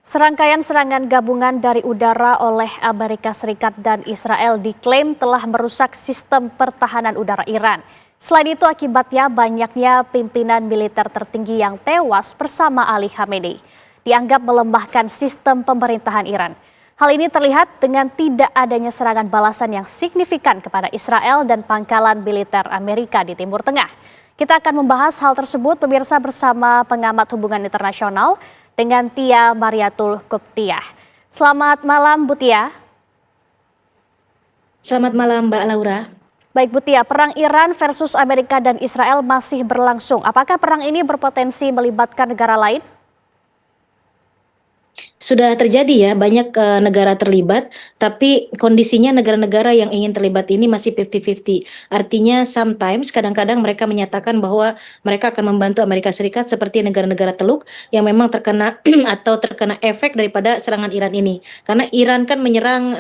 Serangkaian serangan gabungan dari udara oleh Amerika Serikat dan Israel diklaim telah merusak sistem pertahanan udara Iran. Selain itu akibatnya banyaknya pimpinan militer tertinggi yang tewas bersama Ali Khamenei. Dianggap melemahkan sistem pemerintahan Iran. Hal ini terlihat dengan tidak adanya serangan balasan yang signifikan kepada Israel dan pangkalan militer Amerika di Timur Tengah. Kita akan membahas hal tersebut pemirsa bersama pengamat hubungan internasional dengan Tia Mariatul Qubtiyah. Selamat malam Bu Tia. Selamat malam Mbak Laura. Baik Bu Tia, perang Iran versus Amerika dan Israel masih berlangsung. Apakah perang ini berpotensi melibatkan negara lain? Sudah terjadi ya banyak negara terlibat, tapi kondisinya negara-negara yang ingin terlibat ini masih 50-50. Artinya sometimes kadang-kadang mereka menyatakan bahwa mereka akan membantu Amerika Serikat seperti negara-negara Teluk yang memang terkena atau terkena efek daripada serangan Iran ini. Karena Iran kan menyerang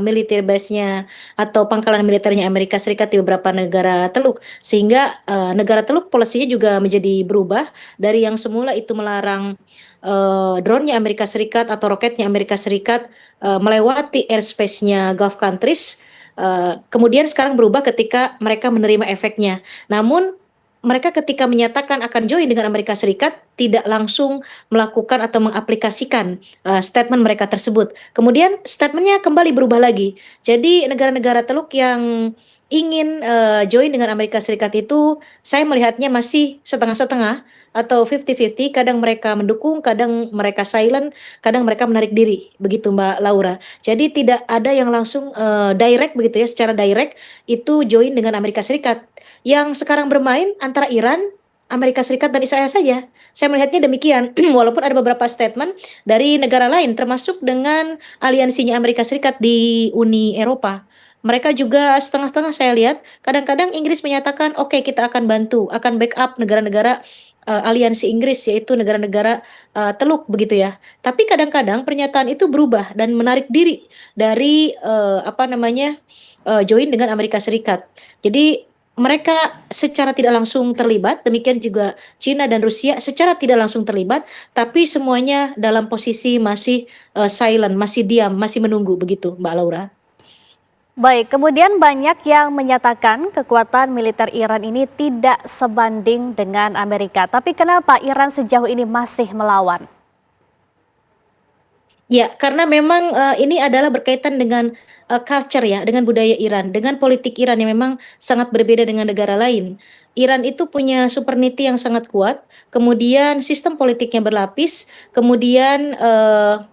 military base-nya atau pangkalan militernya Amerika Serikat di beberapa negara Teluk, sehingga negara Teluk polisinya juga menjadi berubah dari yang semula itu melarang drone-nya Amerika Serikat atau roketnya Amerika Serikat melewati airspace-nya Gulf countries, kemudian sekarang berubah ketika mereka menerima efeknya. Namun mereka ketika menyatakan akan join dengan Amerika Serikat tidak langsung melakukan atau mengaplikasikan statement mereka tersebut. Kemudian statementnya kembali berubah lagi. Jadi negara-negara Teluk yang ingin join dengan Amerika Serikat itu saya melihatnya masih setengah-setengah atau 50-50, kadang mereka mendukung, kadang mereka silent, kadang mereka menarik diri, begitu Mbak Laura. Jadi tidak ada yang langsung direct begitu ya, secara direct itu join dengan Amerika Serikat. Yang sekarang bermain antara Iran, Amerika Serikat dan Israel saja. Saya melihatnya demikian, walaupun ada beberapa statement dari negara lain, termasuk dengan aliansinya Amerika Serikat di Uni Eropa. Mereka juga setengah-setengah saya lihat, kadang-kadang Inggris menyatakan, oke kita akan bantu, akan backup negara-negara aliansi Inggris, yaitu negara-negara Teluk begitu ya. Tapi kadang-kadang pernyataan itu berubah dan menarik diri dari join dengan Amerika Serikat. Jadi mereka secara tidak langsung terlibat, demikian juga Cina dan Rusia secara tidak langsung terlibat, tapi semuanya dalam posisi masih silent, masih diam, masih menunggu begitu, Mbak Laura. Baik, kemudian banyak yang menyatakan kekuatan militer Iran ini tidak sebanding dengan Amerika. Tapi kenapa Iran sejauh ini masih melawan? Ya, karena memang ini adalah berkaitan dengan culture ya, dengan budaya Iran, dengan politik Iran yang memang sangat berbeda dengan negara lain. Iran itu punya sovereignty yang sangat kuat, kemudian sistem politiknya berlapis, kemudian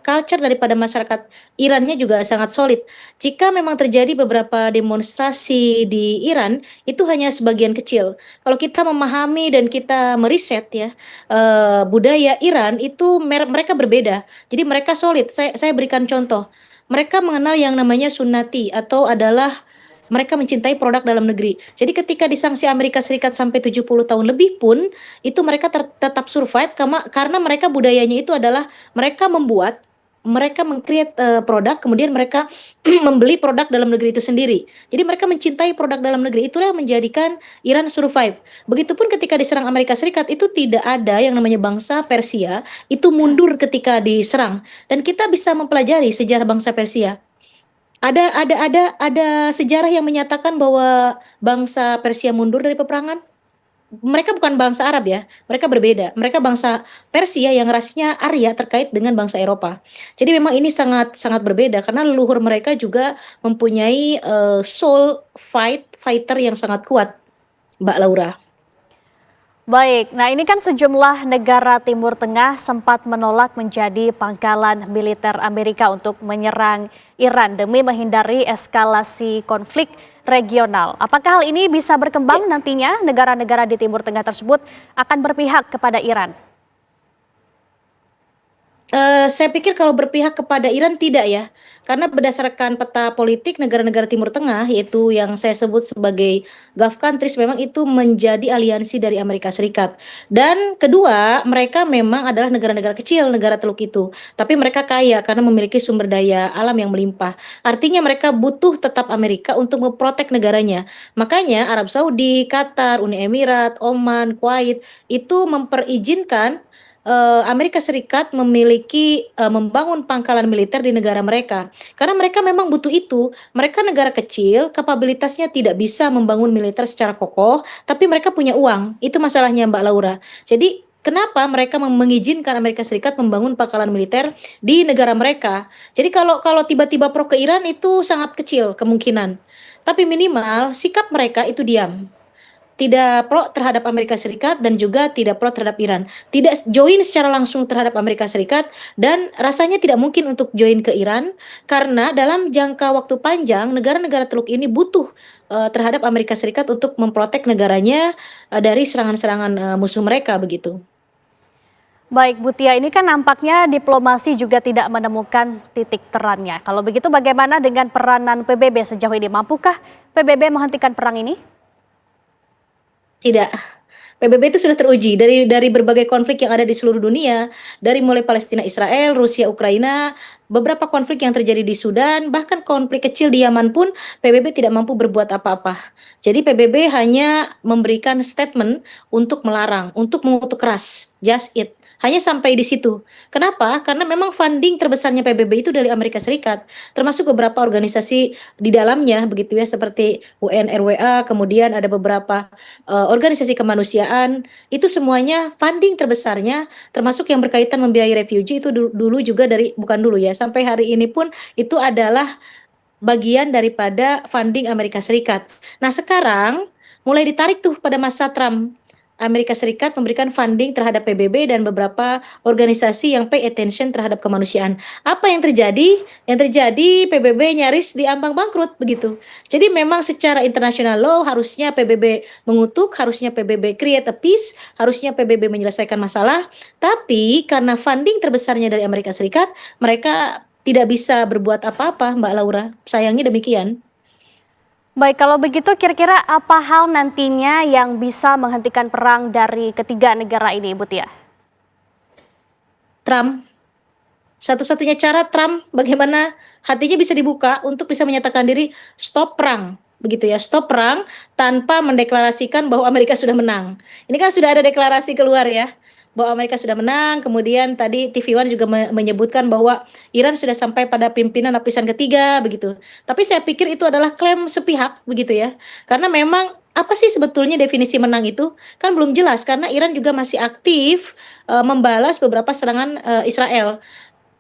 culture daripada masyarakat Irannya juga sangat solid. Jika memang terjadi beberapa demonstrasi di Iran, itu hanya sebagian kecil. Kalau kita memahami dan kita meriset ya, budaya Iran itu mereka berbeda. Jadi mereka solid. Saya berikan contoh. Mereka mengenal yang namanya sunnati atau adalah mereka mencintai produk dalam negeri. Jadi ketika disanksi Amerika Serikat sampai 70 tahun lebih pun itu mereka tetap survive karena mereka budayanya itu adalah mereka membuat mereka meng-create produk, kemudian mereka membeli produk dalam negeri itu sendiri. Jadi mereka mencintai produk dalam negeri, itulah yang menjadikan Iran survive. Begitupun ketika diserang Amerika Serikat itu tidak ada yang namanya bangsa Persia itu mundur ketika diserang. Dan kita bisa mempelajari sejarah bangsa Persia. Ada sejarah yang menyatakan bahwa bangsa Persia mundur dari peperangan. Mereka bukan bangsa Arab ya, mereka berbeda. Mereka bangsa Persia yang rasnya Arya terkait dengan bangsa Eropa. Jadi memang ini sangat sangat berbeda karena leluhur mereka juga mempunyai soul fighter yang sangat kuat, Mbak Laura. Baik, nah ini kan sejumlah negara Timur Tengah sempat menolak menjadi pangkalan militer Amerika untuk menyerang Iran demi menghindari eskalasi konflik regional. Apakah hal ini bisa berkembang nantinya negara-negara di Timur Tengah tersebut akan berpihak kepada Iran? Saya pikir kalau berpihak kepada Iran tidak ya, karena berdasarkan peta politik negara-negara Timur Tengah, yaitu yang saya sebut sebagai Gulf countries, memang itu menjadi aliansi dari Amerika Serikat. Dan kedua, mereka memang adalah negara-negara kecil, negara Teluk itu, tapi mereka kaya karena memiliki sumber daya alam yang melimpah. Artinya mereka butuh tetap Amerika untuk memprotek negaranya. Makanya Arab Saudi, Qatar, Uni Emirat, Oman, Kuwait itu memperizinkan Amerika Serikat membangun pangkalan militer di negara mereka. Karena mereka memang butuh itu. Mereka negara kecil, kapabilitasnya tidak bisa membangun militer secara kokoh, tapi mereka punya uang. Itu masalahnya Mbak Laura. Jadi kenapa mereka mengizinkan Amerika Serikat membangun pangkalan militer di negara mereka? Jadi kalau kalau tiba-tiba pro ke Iran itu sangat kecil kemungkinan. Tapi minimal sikap mereka itu diam, tidak pro terhadap Amerika Serikat dan juga tidak pro terhadap Iran. Tidak join secara langsung terhadap Amerika Serikat dan rasanya tidak mungkin untuk join ke Iran karena dalam jangka waktu panjang negara-negara Teluk ini butuh terhadap Amerika Serikat untuk memprotek negaranya dari serangan-serangan musuh mereka begitu. Baik, Bu Tia, ini kan nampaknya diplomasi juga tidak menemukan titik terangnya. Kalau begitu bagaimana dengan peranan PBB sejauh ini? Mampukah PBB menghentikan perang ini? Tidak. PBB itu sudah teruji dari berbagai konflik yang ada di seluruh dunia, dari mulai Palestina Israel, Rusia Ukraina, beberapa konflik yang terjadi di Sudan, bahkan konflik kecil di Yaman pun PBB tidak mampu berbuat apa-apa. Jadi PBB hanya memberikan statement untuk melarang, untuk mengutuk keras, just it. Hanya sampai di situ. Kenapa? Karena memang funding terbesarnya PBB itu dari Amerika Serikat, termasuk beberapa organisasi di dalamnya begitu ya seperti UNRWA, kemudian ada beberapa organisasi kemanusiaan, itu semuanya funding terbesarnya termasuk yang berkaitan membiayai refugee itu dulu juga dari bukan dulu ya, sampai hari ini pun itu adalah bagian daripada funding Amerika Serikat. Nah, sekarang mulai ditarik tuh pada masa Trump. Amerika Serikat memberikan funding terhadap PBB dan beberapa organisasi yang pay attention terhadap kemanusiaan. Apa yang terjadi? Yang terjadi PBB nyaris diambang bangkrut begitu. Jadi memang secara international law harusnya PBB mengutuk, harusnya PBB create a peace, harusnya PBB menyelesaikan masalah. Tapi karena funding terbesarnya dari Amerika Serikat, mereka tidak bisa berbuat apa-apa, Mbak Laura. Sayangnya demikian. Baik, kalau begitu kira-kira apa hal nantinya yang bisa menghentikan perang dari ketiga negara ini, Bu Tia? Trump, satu-satunya cara Trump bagaimana hatinya bisa dibuka untuk bisa menyatakan diri stop perang. Begitu ya, stop perang tanpa mendeklarasikan bahwa Amerika sudah menang. Ini kan sudah ada deklarasi keluar ya, bahwa Amerika sudah menang. Kemudian tadi TV One juga menyebutkan bahwa Iran sudah sampai pada pimpinan lapisan ketiga begitu. Tapi saya pikir itu adalah klaim sepihak begitu ya. Karena memang apa sih sebetulnya definisi menang itu? Kan belum jelas karena Iran juga masih aktif membalas beberapa serangan Israel.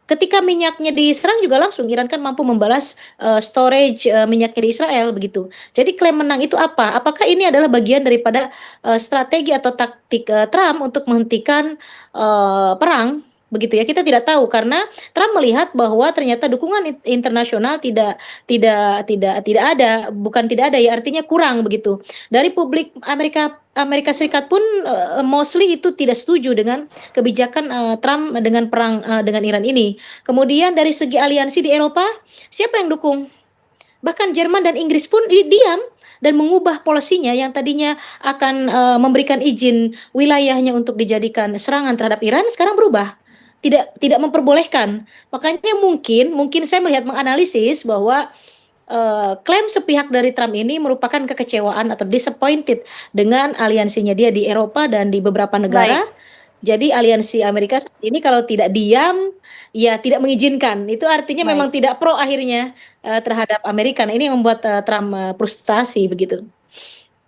Ketika minyaknya diserang juga langsung Iran kan mampu membalas storage minyaknya di Israel begitu. Jadi klaim menang itu apa? Apakah ini adalah bagian daripada strategi atau taktik Trump untuk menghentikan perang? Begitu ya, kita tidak tahu karena Trump melihat bahwa ternyata dukungan internasional tidak ada, bukan tidak ada ya, artinya kurang begitu. Dari publik Amerika Serikat pun mostly itu tidak setuju dengan kebijakan Trump dengan perang dengan Iran ini. Kemudian dari segi aliansi di Eropa, siapa yang dukung? Bahkan Jerman dan Inggris pun diam dan mengubah polisinya yang tadinya akan memberikan izin wilayahnya untuk dijadikan serangan terhadap Iran, sekarang berubah. Tidak memperbolehkan. Makanya mungkin saya melihat menganalisis bahwa klaim sepihak dari Trump ini merupakan kekecewaan atau disappointed dengan aliansinya dia di Eropa dan di beberapa negara. Baik. Jadi aliansi Amerika saat ini kalau tidak diam, ya tidak mengizinkan. Itu artinya memang Baik. tidak pro akhirnya terhadap Amerika. Nah, ini yang membuat Trump frustasi begitu.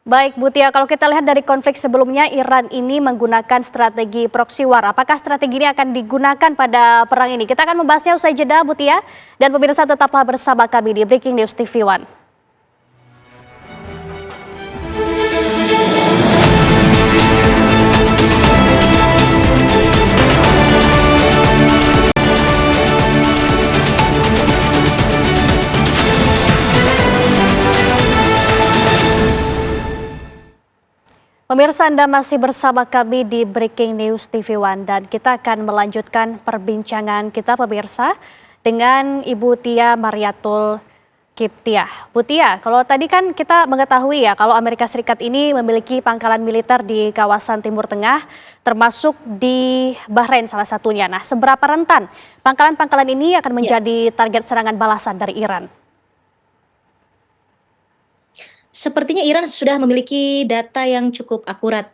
Baik, Bu Tia, kalau kita lihat dari konflik sebelumnya, Iran ini menggunakan strategi proxy war. Apakah strategi ini akan digunakan pada perang ini? Kita akan membahasnya usai jeda, Bu Tia. Dan pemirsa tetaplah bersama kami di Breaking News TV One. Pemirsa, Anda masih bersama kami di Breaking News TV One dan kita akan melanjutkan perbincangan kita pemirsa dengan Ibu Tia Mariatul Kiptiah. Bu Tia, kalau tadi kan kita mengetahui ya kalau Amerika Serikat ini memiliki pangkalan militer di kawasan Timur Tengah termasuk di Bahrain salah satunya. Nah, seberapa rentan pangkalan-pangkalan ini akan menjadi target serangan balasan dari Iran? Sepertinya Iran sudah memiliki data yang cukup akurat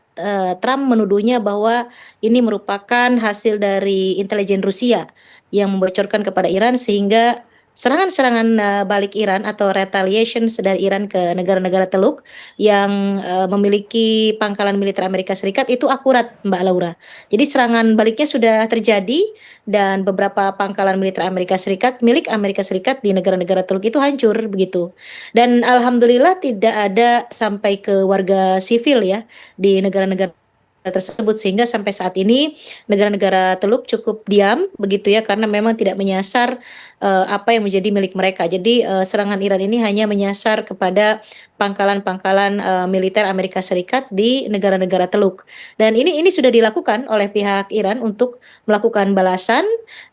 Trump menuduhnya bahwa ini merupakan hasil dari intelijen Rusia yang membocorkan kepada Iran sehingga serangan-serangan balik Iran atau retaliation dari Iran ke negara-negara Teluk yang memiliki pangkalan militer Amerika Serikat itu akurat, Mbak Laura. Jadi serangan baliknya sudah terjadi dan beberapa pangkalan militer Amerika Serikat milik Amerika Serikat di negara-negara Teluk itu hancur begitu. Dan alhamdulillah tidak ada sampai ke warga sivil ya di negara-negara tersebut sehingga sampai saat ini negara-negara Teluk cukup diam begitu ya karena memang tidak menyasar apa yang menjadi milik mereka. Jadi serangan Iran ini hanya menyasar kepada pangkalan-pangkalan militer Amerika Serikat di negara-negara Teluk. Dan ini sudah dilakukan oleh pihak Iran untuk melakukan balasan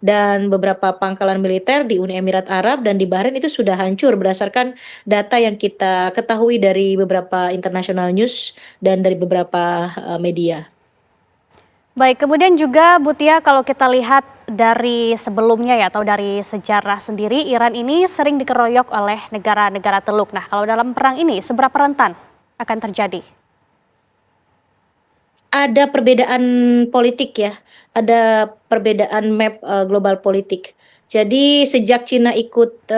dan beberapa pangkalan militer di Uni Emirat Arab dan di Bahrain itu sudah hancur berdasarkan data yang kita ketahui dari beberapa international news dan dari beberapa media. Baik, kemudian juga Butia kalau kita lihat dari sebelumnya ya atau dari sejarah sendiri, Iran ini sering dikeroyok oleh negara-negara Teluk. Nah, kalau dalam perang ini seberapa rentan akan terjadi? Ada perbedaan politik ya, ada perbedaan map global politik. Jadi sejak Cina ikut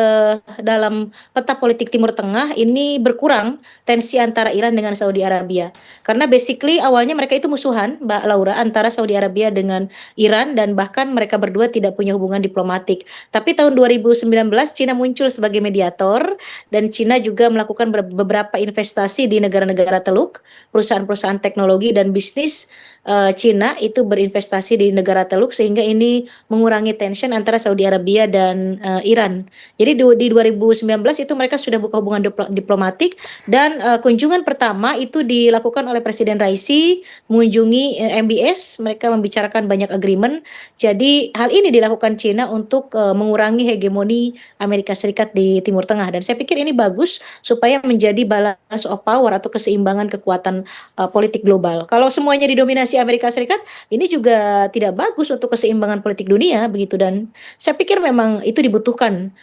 dalam peta politik Timur Tengah ini berkurang tensi antara Iran dengan Saudi Arabia. Karena basically awalnya mereka itu musuhan, Mbak Laura, antara Saudi Arabia dengan Iran dan bahkan mereka berdua tidak punya hubungan diplomatik. Tapi tahun 2019 Cina muncul sebagai mediator dan Cina juga melakukan beberapa investasi di negara-negara Teluk, perusahaan-perusahaan teknologi dan bisnis Cina itu berinvestasi di negara Teluk sehingga ini mengurangi tension antara Saudi Arabia dan Iran. Jadi di 2019 itu mereka sudah buka hubungan diplomatik dan kunjungan pertama itu dilakukan oleh Presiden Raisi mengunjungi MBS, mereka membicarakan banyak agreement. Jadi hal ini dilakukan Cina untuk mengurangi hegemoni Amerika Serikat di Timur Tengah dan saya pikir ini bagus supaya menjadi balance of power atau keseimbangan kekuatan politik global. Kalau semuanya didominasi Amerika Serikat, ini juga tidak bagus untuk keseimbangan politik dunia begitu dan saya pikir memang itu dibutuhkan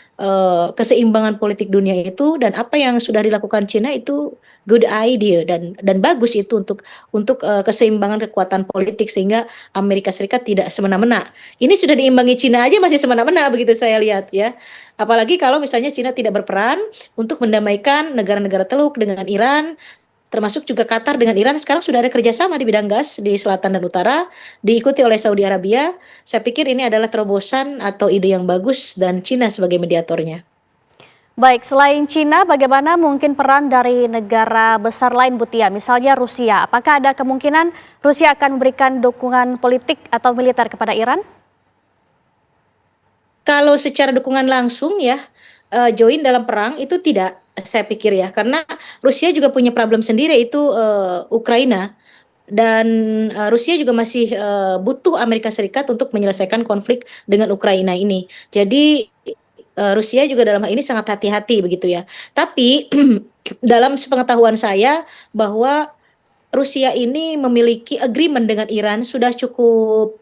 keseimbangan politik dunia itu dan apa yang sudah dilakukan Cina itu good idea dan bagus itu untuk keseimbangan kekuatan politik sehingga Amerika Serikat tidak semena-mena. Ini sudah diimbangi Cina aja masih semena-mena begitu saya lihat ya. Apalagi kalau misalnya Cina tidak berperan untuk mendamaikan negara-negara Teluk dengan Iran, termasuk juga Qatar dengan Iran sekarang sudah ada kerjasama di bidang gas di selatan dan utara, diikuti oleh Saudi Arabia. Saya pikir ini adalah terobosan atau ide yang bagus dan Cina sebagai mediatornya. Baik, selain Cina, bagaimana mungkin peran dari negara besar lain, Butia? Misalnya Rusia, apakah ada kemungkinan Rusia akan memberikan dukungan politik atau militer kepada Iran? Kalau secara dukungan langsung ya, join dalam perang itu tidak, saya pikir ya, karena Rusia juga punya problem sendiri itu Ukraina dan Rusia juga masih butuh Amerika Serikat untuk menyelesaikan konflik dengan Ukraina ini. Jadi Rusia juga dalam hal ini sangat hati-hati begitu ya. Tapi dalam sepengetahuan saya bahwa Rusia ini memiliki agreement dengan Iran sudah cukup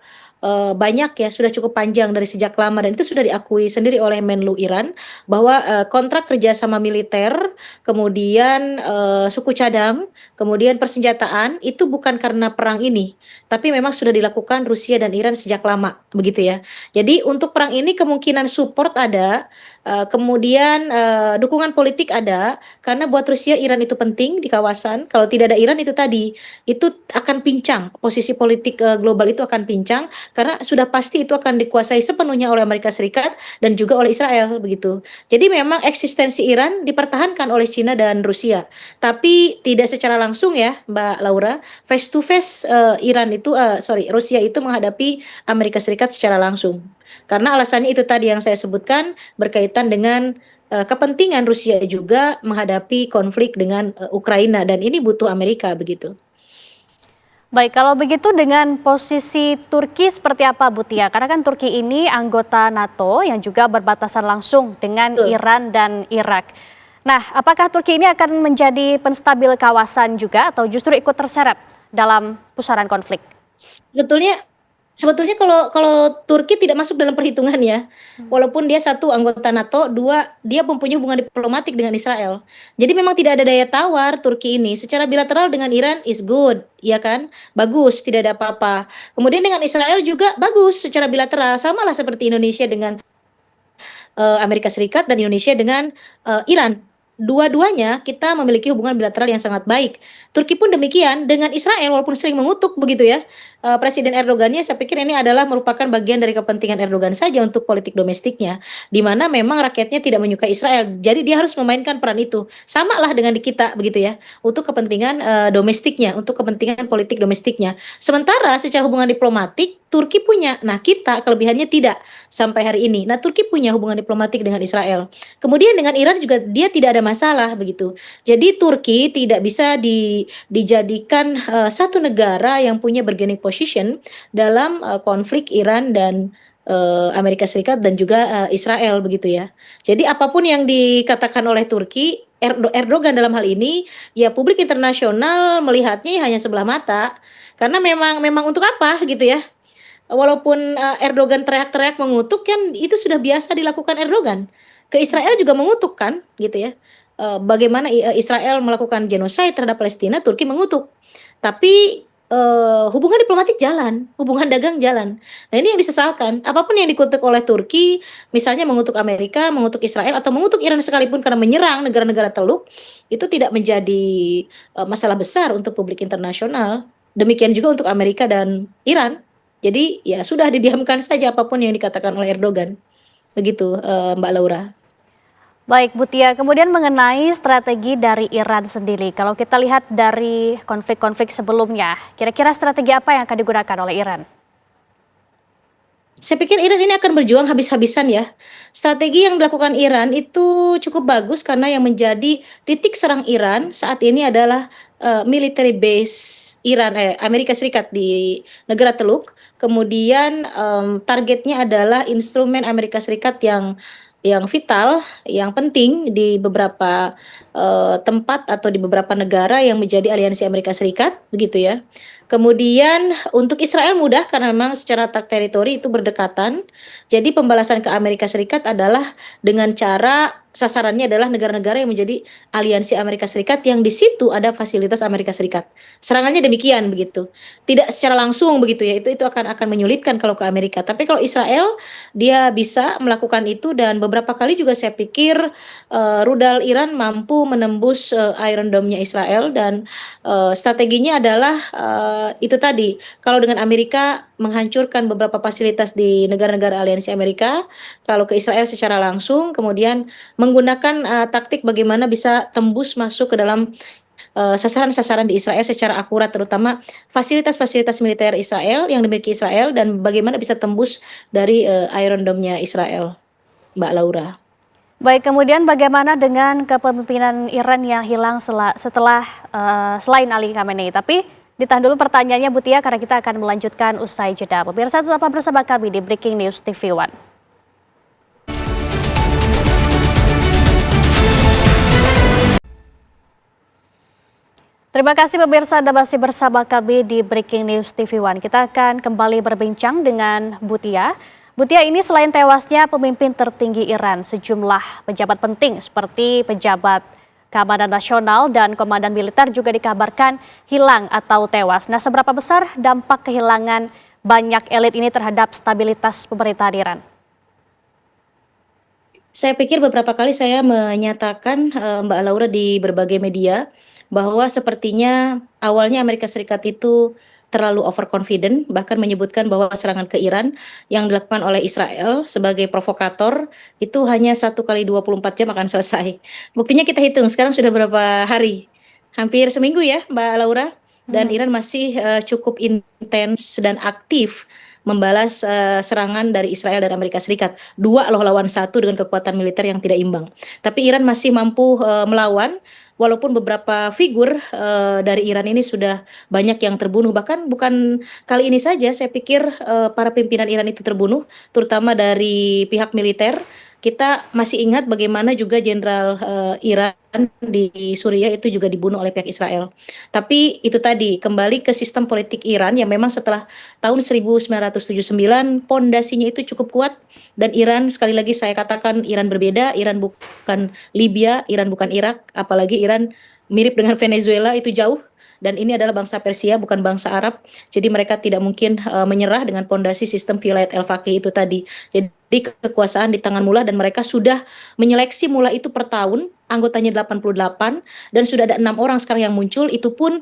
banyak ya, sudah cukup panjang dari sejak lama dan itu sudah diakui sendiri oleh Menlu Iran bahwa kontrak kerjasama militer, kemudian suku cadang, kemudian persenjataan itu bukan karena perang ini, tapi memang sudah dilakukan Rusia dan Iran sejak lama, begitu ya. Jadi untuk perang ini kemungkinan support ada, kemudian dukungan politik ada, karena buat Rusia Iran itu penting di kawasan. Kalau tidak ada Iran itu tadi, itu akan pincang, posisi politik global itu akan pincang karena sudah pasti itu akan dikuasai sepenuhnya oleh Amerika Serikat dan juga oleh Israel begitu. Jadi memang eksistensi Iran dipertahankan oleh Cina dan Rusia, tapi tidak secara langsung ya, Mbak Laura. Face to face Rusia itu menghadapi Amerika Serikat secara langsung. Karena alasannya itu tadi yang saya sebutkan berkaitan dengan kepentingan Rusia juga menghadapi konflik dengan Ukraina dan ini butuh Amerika begitu. Baik, kalau begitu dengan posisi Turki seperti apa, Butia? Karena kan Turki ini anggota NATO yang juga berbatasan langsung dengan Betul. Iran dan Irak. Nah, apakah Turki ini akan menjadi penstabil kawasan juga atau justru ikut terseret dalam pusaran konflik? Sebetulnya Sebetulnya kalau Turki tidak masuk dalam perhitungan ya, walaupun dia satu anggota NATO, dua dia mempunyai hubungan diplomatik dengan Israel. Jadi memang tidak ada daya tawar Turki ini. Secara bilateral dengan Iran is good, ya kan? Bagus, tidak ada apa-apa. Kemudian dengan Israel juga bagus secara bilateral, samalah seperti Indonesia dengan Amerika Serikat dan Indonesia dengan Iran. Dua-duanya kita memiliki hubungan bilateral yang sangat baik. Turki pun demikian dengan Israel walaupun sering mengutuk begitu ya. Presiden Erdogannya saya pikir ini adalah merupakan bagian dari kepentingan Erdogan saja untuk politik domestiknya, di mana memang rakyatnya tidak menyukai Israel. Jadi dia harus memainkan peran itu. Sama lah dengan di kita begitu ya, untuk kepentingan domestiknya, untuk kepentingan politik domestiknya. Sementara secara hubungan diplomatik Turki punya, nah kita kelebihannya tidak sampai hari ini. Nah Turki punya hubungan diplomatik dengan Israel. Kemudian dengan Iran juga dia tidak ada masalah begitu. Jadi Turki tidak bisa dijadikan satu negara yang punya bargaining position dalam konflik Iran dan Amerika Serikat dan juga Israel begitu ya. Jadi apapun yang dikatakan oleh Turki, Erdogan dalam hal ini, ya publik internasional melihatnya hanya sebelah mata. Karena memang untuk apa gitu ya. Walaupun Erdogan teriak-teriak mengutuk kan itu sudah biasa dilakukan Erdogan. Ke Israel juga mengutuk kan gitu ya. Bagaimana Israel melakukan genosid terhadap Palestina, Turki mengutuk. Tapi hubungan diplomatik jalan, hubungan dagang jalan. Nah ini yang disesalkan. Apapun yang dikutuk oleh Turki, misalnya mengutuk Amerika, mengutuk Israel, atau mengutuk Iran sekalipun karena menyerang negara-negara Teluk, itu tidak menjadi masalah besar untuk publik internasional. Demikian juga untuk Amerika dan Iran. Jadi ya sudah didiamkan saja apapun yang dikatakan oleh Erdogan. Begitu Mbak Laura. Baik, Bu Tia, kemudian mengenai strategi dari Iran sendiri, kalau kita lihat dari konflik-konflik sebelumnya, kira-kira strategi apa yang akan digunakan oleh Iran? Saya pikir Iran ini akan berjuang habis-habisan ya. Strategi yang dilakukan Iran itu cukup bagus karena yang menjadi titik serang Iran saat ini adalah military base Iran, Amerika Serikat di negara Teluk. Kemudian targetnya adalah instrumen Amerika Serikat yang vital, yang penting di beberapa tempat atau di beberapa negara yang menjadi aliansi Amerika Serikat, begitu ya. Kemudian untuk Israel mudah karena memang secara teritori itu berdekatan. Jadi pembalasan ke Amerika Serikat adalah dengan cara sasarannya adalah negara-negara yang menjadi aliansi Amerika Serikat yang di situ ada fasilitas Amerika Serikat. Serangannya demikian begitu. Tidak secara langsung begitu ya. Itu akan menyulitkan kalau ke Amerika. Tapi kalau Israel dia bisa melakukan itu dan beberapa kali juga saya pikir rudal Iran mampu menembus Iron Dome-nya Israel dan strateginya adalah itu tadi, kalau dengan Amerika menghancurkan beberapa fasilitas di negara-negara aliansi Amerika, kalau ke Israel secara langsung, kemudian menggunakan taktik bagaimana bisa tembus masuk ke dalam sasaran-sasaran di Israel secara akurat, terutama fasilitas-fasilitas militer Israel yang dimiliki Israel dan bagaimana bisa tembus dari Iron Dome-nya Israel, Mbak Laura. Baik, kemudian bagaimana dengan kepemimpinan Iran yang hilang setelah selain Ali Khamenei? Tapi ditahan dulu pertanyaannya Bu Tia karena kita akan melanjutkan usai jeda. Pemirsa tetap bersama kami di Breaking News TV One. Terima kasih pemirsa Anda masih bersama kami di Breaking News TV One. Kita akan kembali berbincang dengan Bu Tia. Bu Tia, ini selain tewasnya pemimpin tertinggi Iran, sejumlah pejabat penting seperti pejabat keamanan nasional dan komandan militer juga dikabarkan hilang atau tewas. Nah, seberapa besar dampak kehilangan banyak elit ini terhadap stabilitas pemerintahan Iran? Saya pikir beberapa kali saya menyatakan Mbak Laura di berbagai media bahwa sepertinya awalnya Amerika Serikat itu terlalu overconfident, bahkan menyebutkan bahwa serangan ke Iran yang dilakukan oleh Israel sebagai provokator itu hanya 1 kali 24 jam akan selesai. Buktinya kita hitung sekarang sudah berapa hari? Hampir seminggu ya Mbak Laura. Dan Iran masih cukup intens dan aktif membalas serangan dari Israel dan Amerika Serikat. Dua loh lawan satu dengan kekuatan militer yang tidak imbang. Tapi Iran masih mampu melawan. Walaupun beberapa figur dari Iran ini sudah banyak yang terbunuh, bahkan bukan kali ini saja, saya pikir para pimpinan Iran itu terbunuh, terutama dari pihak militer. kita masih ingat bagaimana juga jenderal Iran di Suriah itu juga dibunuh oleh pihak Israel. Tapi itu tadi kembali ke sistem politik Iran yang memang setelah tahun 1979 pondasinya itu cukup kuat, dan Iran, sekali lagi saya katakan, Iran berbeda. Iran bukan Libya, Iran bukan Irak, apalagi Iran mirip dengan Venezuela, itu jauh. Dan ini adalah bangsa Persia, bukan bangsa Arab. Jadi mereka tidak mungkin menyerah dengan pondasi sistem vilayat al-faqih itu tadi. Jadi kekuasaan di tangan mullah, dan mereka sudah menyeleksi mullah itu per tahun, anggotanya 88, dan sudah ada 6 orang sekarang yang muncul. Itu pun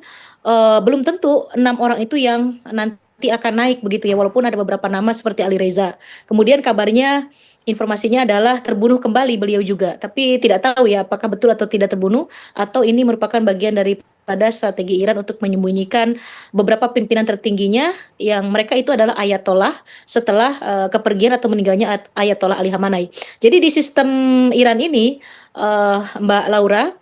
belum tentu 6 orang itu yang nanti akan naik begitu ya, walaupun ada beberapa nama seperti Ali Reza. Kemudian kabarnya, informasinya adalah terbunuh kembali beliau juga, tapi tidak tahu ya apakah betul atau tidak terbunuh, atau ini merupakan bagian dari pada strategi Iran untuk menyembunyikan beberapa pimpinan tertingginya yang mereka itu adalah ayatollah setelah kepergian atau meninggalnya Ayatollah Ali Khamenei. Jadi di sistem Iran ini, Mbak Laura,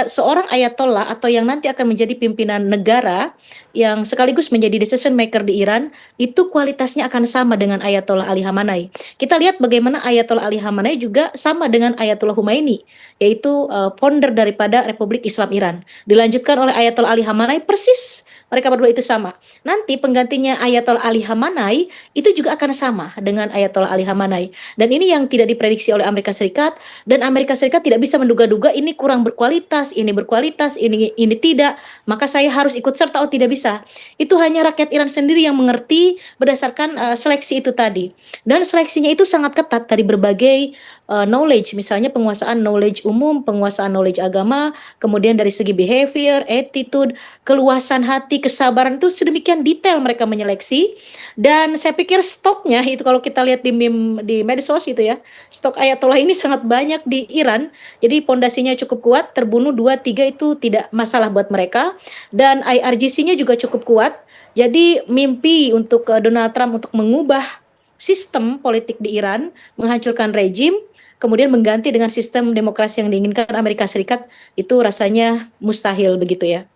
seorang ayatollah atau yang nanti akan menjadi pimpinan negara yang sekaligus menjadi decision maker di Iran, itu kualitasnya akan sama dengan Ayatollah Ali Khamenei. Kita lihat bagaimana Ayatollah Ali Khamenei juga sama dengan Ayatollah Khomeini, yaitu founder daripada Republik Islam Iran. Dilanjutkan oleh Ayatollah Ali Khamenei, persis mereka berdua itu sama. Nanti penggantinya Ayatollah Ali Khamenei itu juga akan sama dengan Ayatollah Ali Khamenei. Dan ini yang tidak diprediksi oleh Amerika Serikat, dan Amerika Serikat tidak bisa menduga-duga ini kurang berkualitas, ini tidak, maka saya harus ikut serta. Oh, tidak bisa. Itu hanya rakyat Iran sendiri yang mengerti berdasarkan seleksi itu tadi. Dan seleksinya itu sangat ketat dari berbagai knowledge, misalnya penguasaan knowledge umum, penguasaan knowledge agama, kemudian dari segi behavior, attitude, keluasan hati, kesabaran, itu sedemikian detail mereka menyeleksi. Dan saya pikir stoknya itu, kalau kita lihat di meme di medsos itu ya, stok Ayatollah ini sangat banyak di Iran. Jadi pondasinya cukup kuat, terbunuh 2-3 itu tidak masalah buat mereka, dan IRGC-nya juga cukup kuat. Jadi mimpi untuk Donald Trump untuk mengubah sistem politik di Iran, menghancurkan rejim, kemudian mengganti dengan sistem demokrasi yang diinginkan Amerika Serikat, itu rasanya mustahil begitu ya.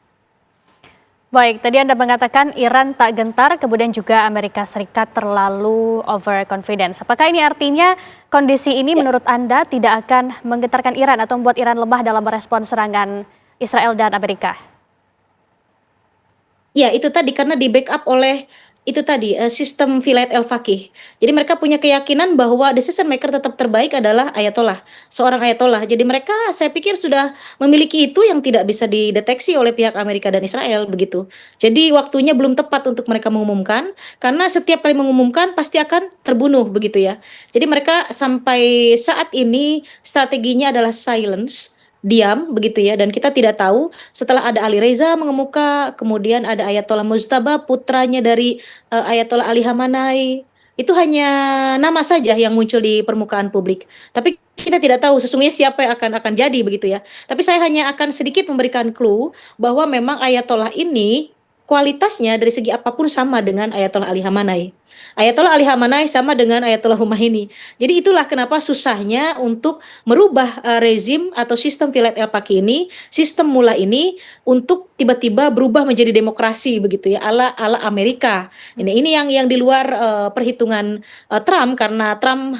Baik, tadi Anda mengatakan Iran tak gentar, kemudian juga Amerika Serikat terlalu overconfidence. Apakah ini artinya kondisi ini menurut Anda tidak akan menggetarkan Iran atau membuat Iran lemah dalam merespons serangan Israel dan Amerika? Ya, itu tadi karena di backup oleh itu tadi sistem vilayat al-faqih. Jadi mereka punya keyakinan bahwa decision maker tetap terbaik adalah ayatollah, seorang ayatollah. Jadi mereka, saya pikir, sudah memiliki itu yang tidak bisa dideteksi oleh pihak Amerika dan Israel begitu. Jadi waktunya belum tepat untuk mereka mengumumkan, karena setiap kali mengumumkan pasti akan terbunuh begitu ya. Jadi mereka sampai saat ini strateginya adalah silence, diam begitu ya, dan kita tidak tahu setelah ada Ali Reza mengemuka, kemudian ada Ayatollah Mujtaba, putranya dari Ayatollah Ali Khamenei, itu hanya nama saja yang muncul di permukaan publik, tapi kita tidak tahu sesungguhnya siapa yang akan jadi begitu ya. Tapi saya hanya akan sedikit memberikan clue bahwa memang Ayatollah ini kualitasnya dari segi apapun sama dengan Ayatollah Ali Khamenei. Ayatollah Ali Khamenei sama dengan Ayatollah Khomeini. Jadi itulah kenapa susahnya untuk merubah rezim atau sistem vilayat al-faqih ini, sistem mullah ini, untuk tiba-tiba berubah menjadi demokrasi begitu ya, ala Amerika. Ini yang di luar perhitungan Trump, karena Trump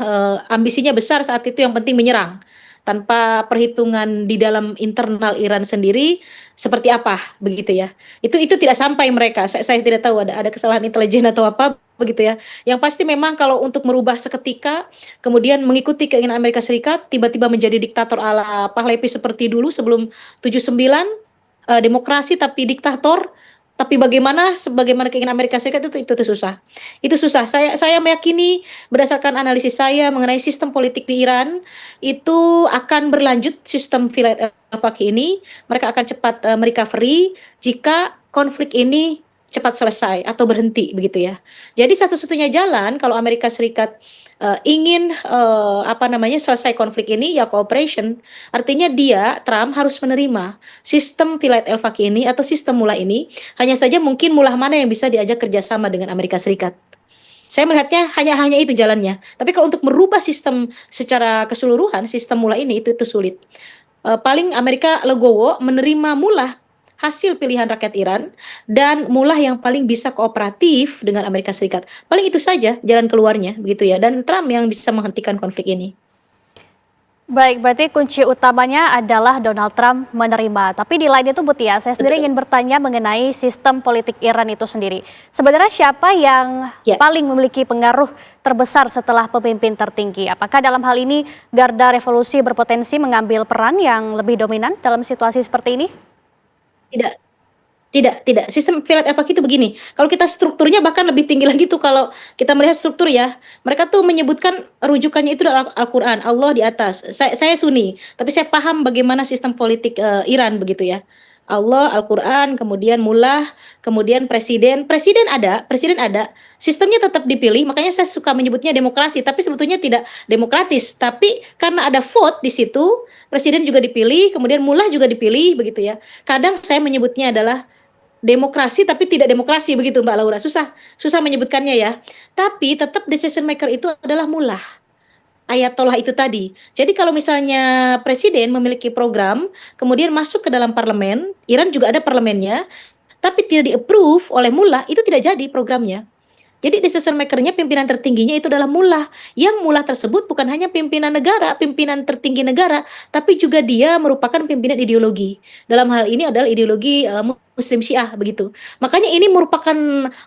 ambisinya besar saat itu, yang penting menyerang, tanpa perhitungan di dalam internal Iran sendiri seperti apa begitu ya. Itu tidak sampai mereka. Saya tidak tahu ada kesalahan intelijen atau apa begitu ya. Yang pasti memang kalau untuk merubah seketika kemudian mengikuti keinginan Amerika Serikat, tiba-tiba menjadi diktator ala Pahlavi seperti dulu sebelum 79, demokrasi tapi diktator. Tapi sebagaimana keinginan Amerika Serikat, itu susah. Itu susah. Saya meyakini berdasarkan analisis saya mengenai sistem politik di Iran, itu akan berlanjut sistem vilayat al-faqih ini. Mereka akan cepat merecovery jika konflik ini cepat selesai atau berhenti begitu ya. Jadi satu-satunya jalan kalau Amerika Serikat ingin selesai konflik ini, ya cooperation. Artinya Trump harus menerima sistem vilayat al-faqih ini atau sistem mullah ini. Hanya saja mungkin mullah mana yang bisa diajak kerjasama dengan Amerika Serikat. Saya melihatnya hanya itu jalannya. Tapi kalau untuk merubah sistem secara keseluruhan, sistem mullah ini itu sulit. Paling Amerika legowo menerima mullah hasil pilihan rakyat Iran, dan mullah yang paling bisa kooperatif dengan Amerika Serikat. Paling itu saja jalan keluarnya begitu ya, dan Trump yang bisa menghentikan konflik ini. Baik, berarti kunci utamanya adalah Donald Trump menerima. Tapi di lain itu Mutia, saya sendiri Betul. ingin bertanya mengenai sistem politik Iran itu sendiri. Sebenarnya siapa yang Ya. paling memiliki pengaruh terbesar setelah pemimpin tertinggi? Apakah dalam hal ini Garda Revolusi berpotensi mengambil peran yang lebih dominan dalam situasi seperti ini? Tidak. Tidak, sistem Vilayat al-Faqih itu begini, kalau kita strukturnya bahkan lebih tinggi lagi tuh kalau kita melihat struktur ya, mereka tuh menyebutkan rujukannya itu dalam Al-Quran, Allah di atas. Saya Sunni, tapi saya paham bagaimana sistem politik Iran begitu ya. Allah, Al-Quran, kemudian mullah, kemudian presiden ada, sistemnya tetap dipilih, makanya saya suka menyebutnya demokrasi, tapi sebetulnya tidak demokratis, tapi karena ada vote di situ, presiden juga dipilih, kemudian mullah juga dipilih begitu ya. Kadang saya menyebutnya adalah demokrasi tapi tidak demokrasi begitu Mbak Laura. Susah, susah menyebutkannya ya. Tapi tetap decision maker itu adalah mullah. Ayatollah itu tadi. Jadi kalau misalnya presiden memiliki program, kemudian masuk ke dalam parlemen, Iran juga ada parlemennya, tapi tidak di-approve oleh mullah, itu tidak jadi programnya. Jadi decision maker-nya, pimpinan tertingginya itu adalah mullah. Yang mullah tersebut bukan hanya pimpinan negara, pimpinan tertinggi negara, tapi juga dia merupakan pimpinan ideologi. Dalam hal ini adalah ideologi Muslim Syiah begitu. Makanya ini merupakan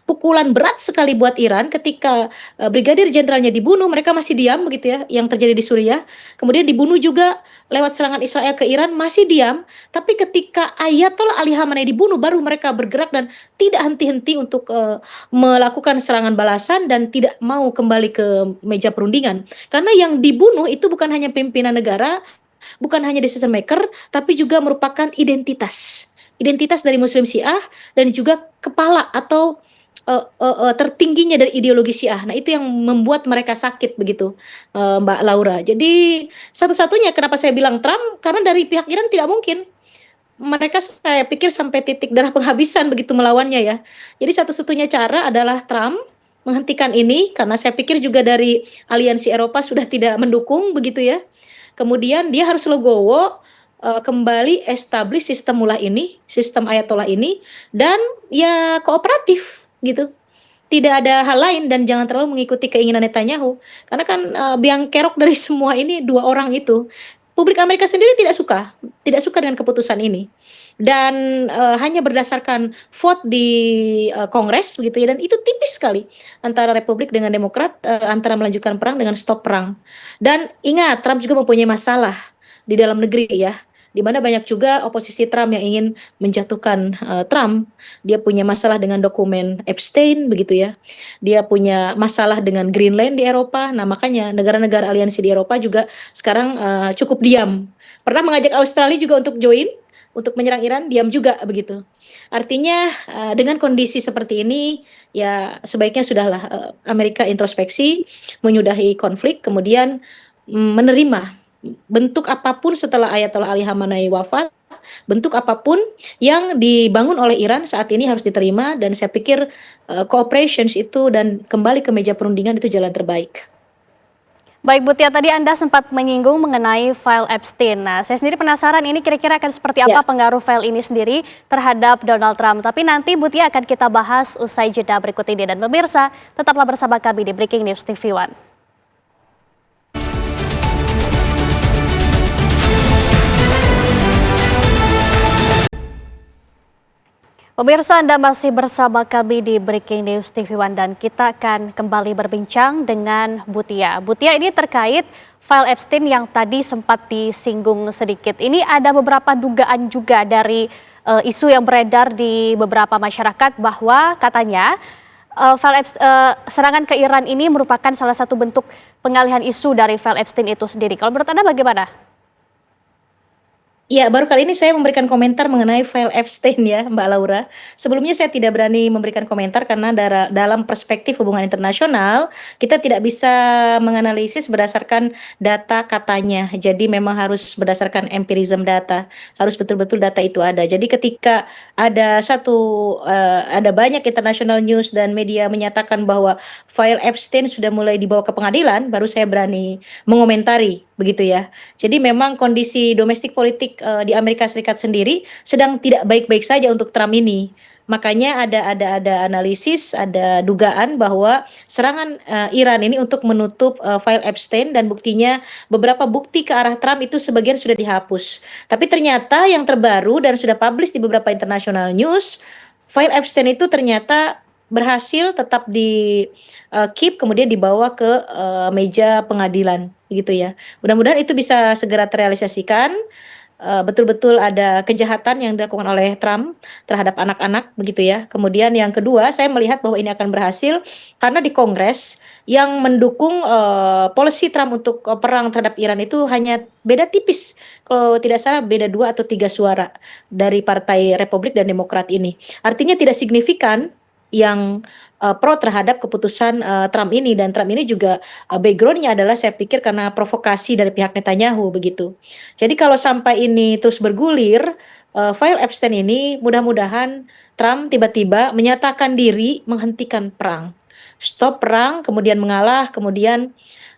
pukulan berat sekali buat Iran ketika brigadir jenderalnya dibunuh, mereka masih diam begitu ya, yang terjadi di Suriah. Kemudian dibunuh juga lewat serangan Israel ke Iran, masih diam. Tapi ketika Ayatollah Ali Khamenei dibunuh, baru mereka bergerak dan tidak henti-henti untuk melakukan serangan balasan dan tidak mau kembali ke meja perundingan. Karena yang dibunuh itu bukan hanya pimpinan negara, bukan hanya decision maker, tapi juga merupakan identitas. Identitas dari Muslim Syiah dan juga kepala atau tertingginya dari ideologi Syiah. Nah, itu yang membuat mereka sakit begitu, Mbak Laura. Jadi satu-satunya kenapa saya bilang Trump, karena dari pihak Iran tidak mungkin mereka, saya pikir sampai titik darah penghabisan begitu melawannya ya. Jadi satu-satunya cara adalah Trump menghentikan ini karena saya pikir juga dari aliansi Eropa sudah tidak mendukung begitu ya. Kemudian dia harus legowo kembali establish sistem mullah ini, sistem Ayatollah ini dan ya kooperatif gitu. Tidak ada hal lain dan jangan terlalu mengikuti keinginan Netanyahu. Karena kan biang kerok dari semua ini dua orang itu. Publik Amerika sendiri tidak suka dengan keputusan ini. Dan hanya berdasarkan vote di Kongres begitu ya dan itu tipis sekali antara Republik dengan Demokrat, antara melanjutkan perang dengan stop perang. Dan ingat Trump juga mempunyai masalah di dalam negeri ya, di mana banyak juga oposisi Trump yang ingin menjatuhkan Trump. Dia punya masalah dengan dokumen Epstein begitu ya. Dia punya masalah dengan Greenland di Eropa. Nah, makanya negara-negara aliansi di Eropa juga sekarang cukup diam. Pernah mengajak Australia juga untuk join untuk menyerang Iran, diam juga begitu. Artinya dengan kondisi seperti ini ya sebaiknya sudahlah Amerika introspeksi, menyudahi konflik, kemudian menerima bentuk apapun setelah Ayatollah Ali Khamenei wafat, bentuk apapun yang dibangun oleh Iran saat ini harus diterima dan saya pikir cooperations itu dan kembali ke meja perundingan itu jalan terbaik. Baik Mutia, tadi Anda sempat menyinggung mengenai file Epstein. Nah, saya sendiri penasaran ini kira-kira akan seperti apa Ya. pengaruh file ini sendiri terhadap Donald Trump. Tapi nanti Mutia akan kita bahas usai jeda berikut ini. Dan pemirsa, tetaplah bersama kami di Breaking News TV One. Pemirsa, Anda masih bersama kami di Breaking News TV One dan kita akan kembali berbincang dengan Mutia. Mutia, ini terkait file Epstein yang tadi sempat disinggung sedikit. Ini ada beberapa dugaan juga dari isu yang beredar di beberapa masyarakat bahwa katanya serangan ke Iran ini merupakan salah satu bentuk pengalihan isu dari file Epstein itu sendiri. Kalau menurut Anda bagaimana? Ya, baru kali ini saya memberikan komentar mengenai file Epstein ya, Mbak Laura. Sebelumnya saya tidak berani memberikan komentar karena dalam perspektif hubungan internasional, kita tidak bisa menganalisis berdasarkan data katanya. Jadi memang harus berdasarkan empirism data, harus betul-betul data itu ada. Jadi ketika ada banyak international news dan media menyatakan bahwa file Epstein sudah mulai dibawa ke pengadilan, baru saya berani mengomentari begitu ya. Jadi memang kondisi domestik politik di Amerika Serikat sendiri sedang tidak baik-baik saja untuk Trump ini. Makanya ada analisis, ada dugaan bahwa serangan Iran ini untuk menutup file Epstein, dan buktinya beberapa bukti ke arah Trump itu sebagian sudah dihapus. Tapi ternyata yang terbaru dan sudah publish di beberapa international news, file Epstein itu ternyata berhasil tetap di keep, kemudian dibawa ke meja pengadilan gitu ya. Mudah-mudahan itu bisa segera terrealisasikan. Betul-betul ada kejahatan yang dilakukan oleh Trump terhadap anak-anak begitu ya. Kemudian yang kedua, saya melihat bahwa ini akan berhasil karena di Kongres yang mendukung policy Trump untuk perang terhadap Iran itu hanya beda tipis. Kalau tidak salah beda 2 atau 3 suara dari Partai Republik dan Demokrat ini. Artinya tidak signifikan yang pro terhadap keputusan Trump ini, dan Trump ini juga backgroundnya adalah saya pikir karena provokasi dari pihak Netanyahu begitu. Jadi kalau sampai ini terus bergulir, file Epstein ini mudah-mudahan Trump tiba-tiba menyatakan diri menghentikan perang, stop perang, kemudian mengalah, kemudian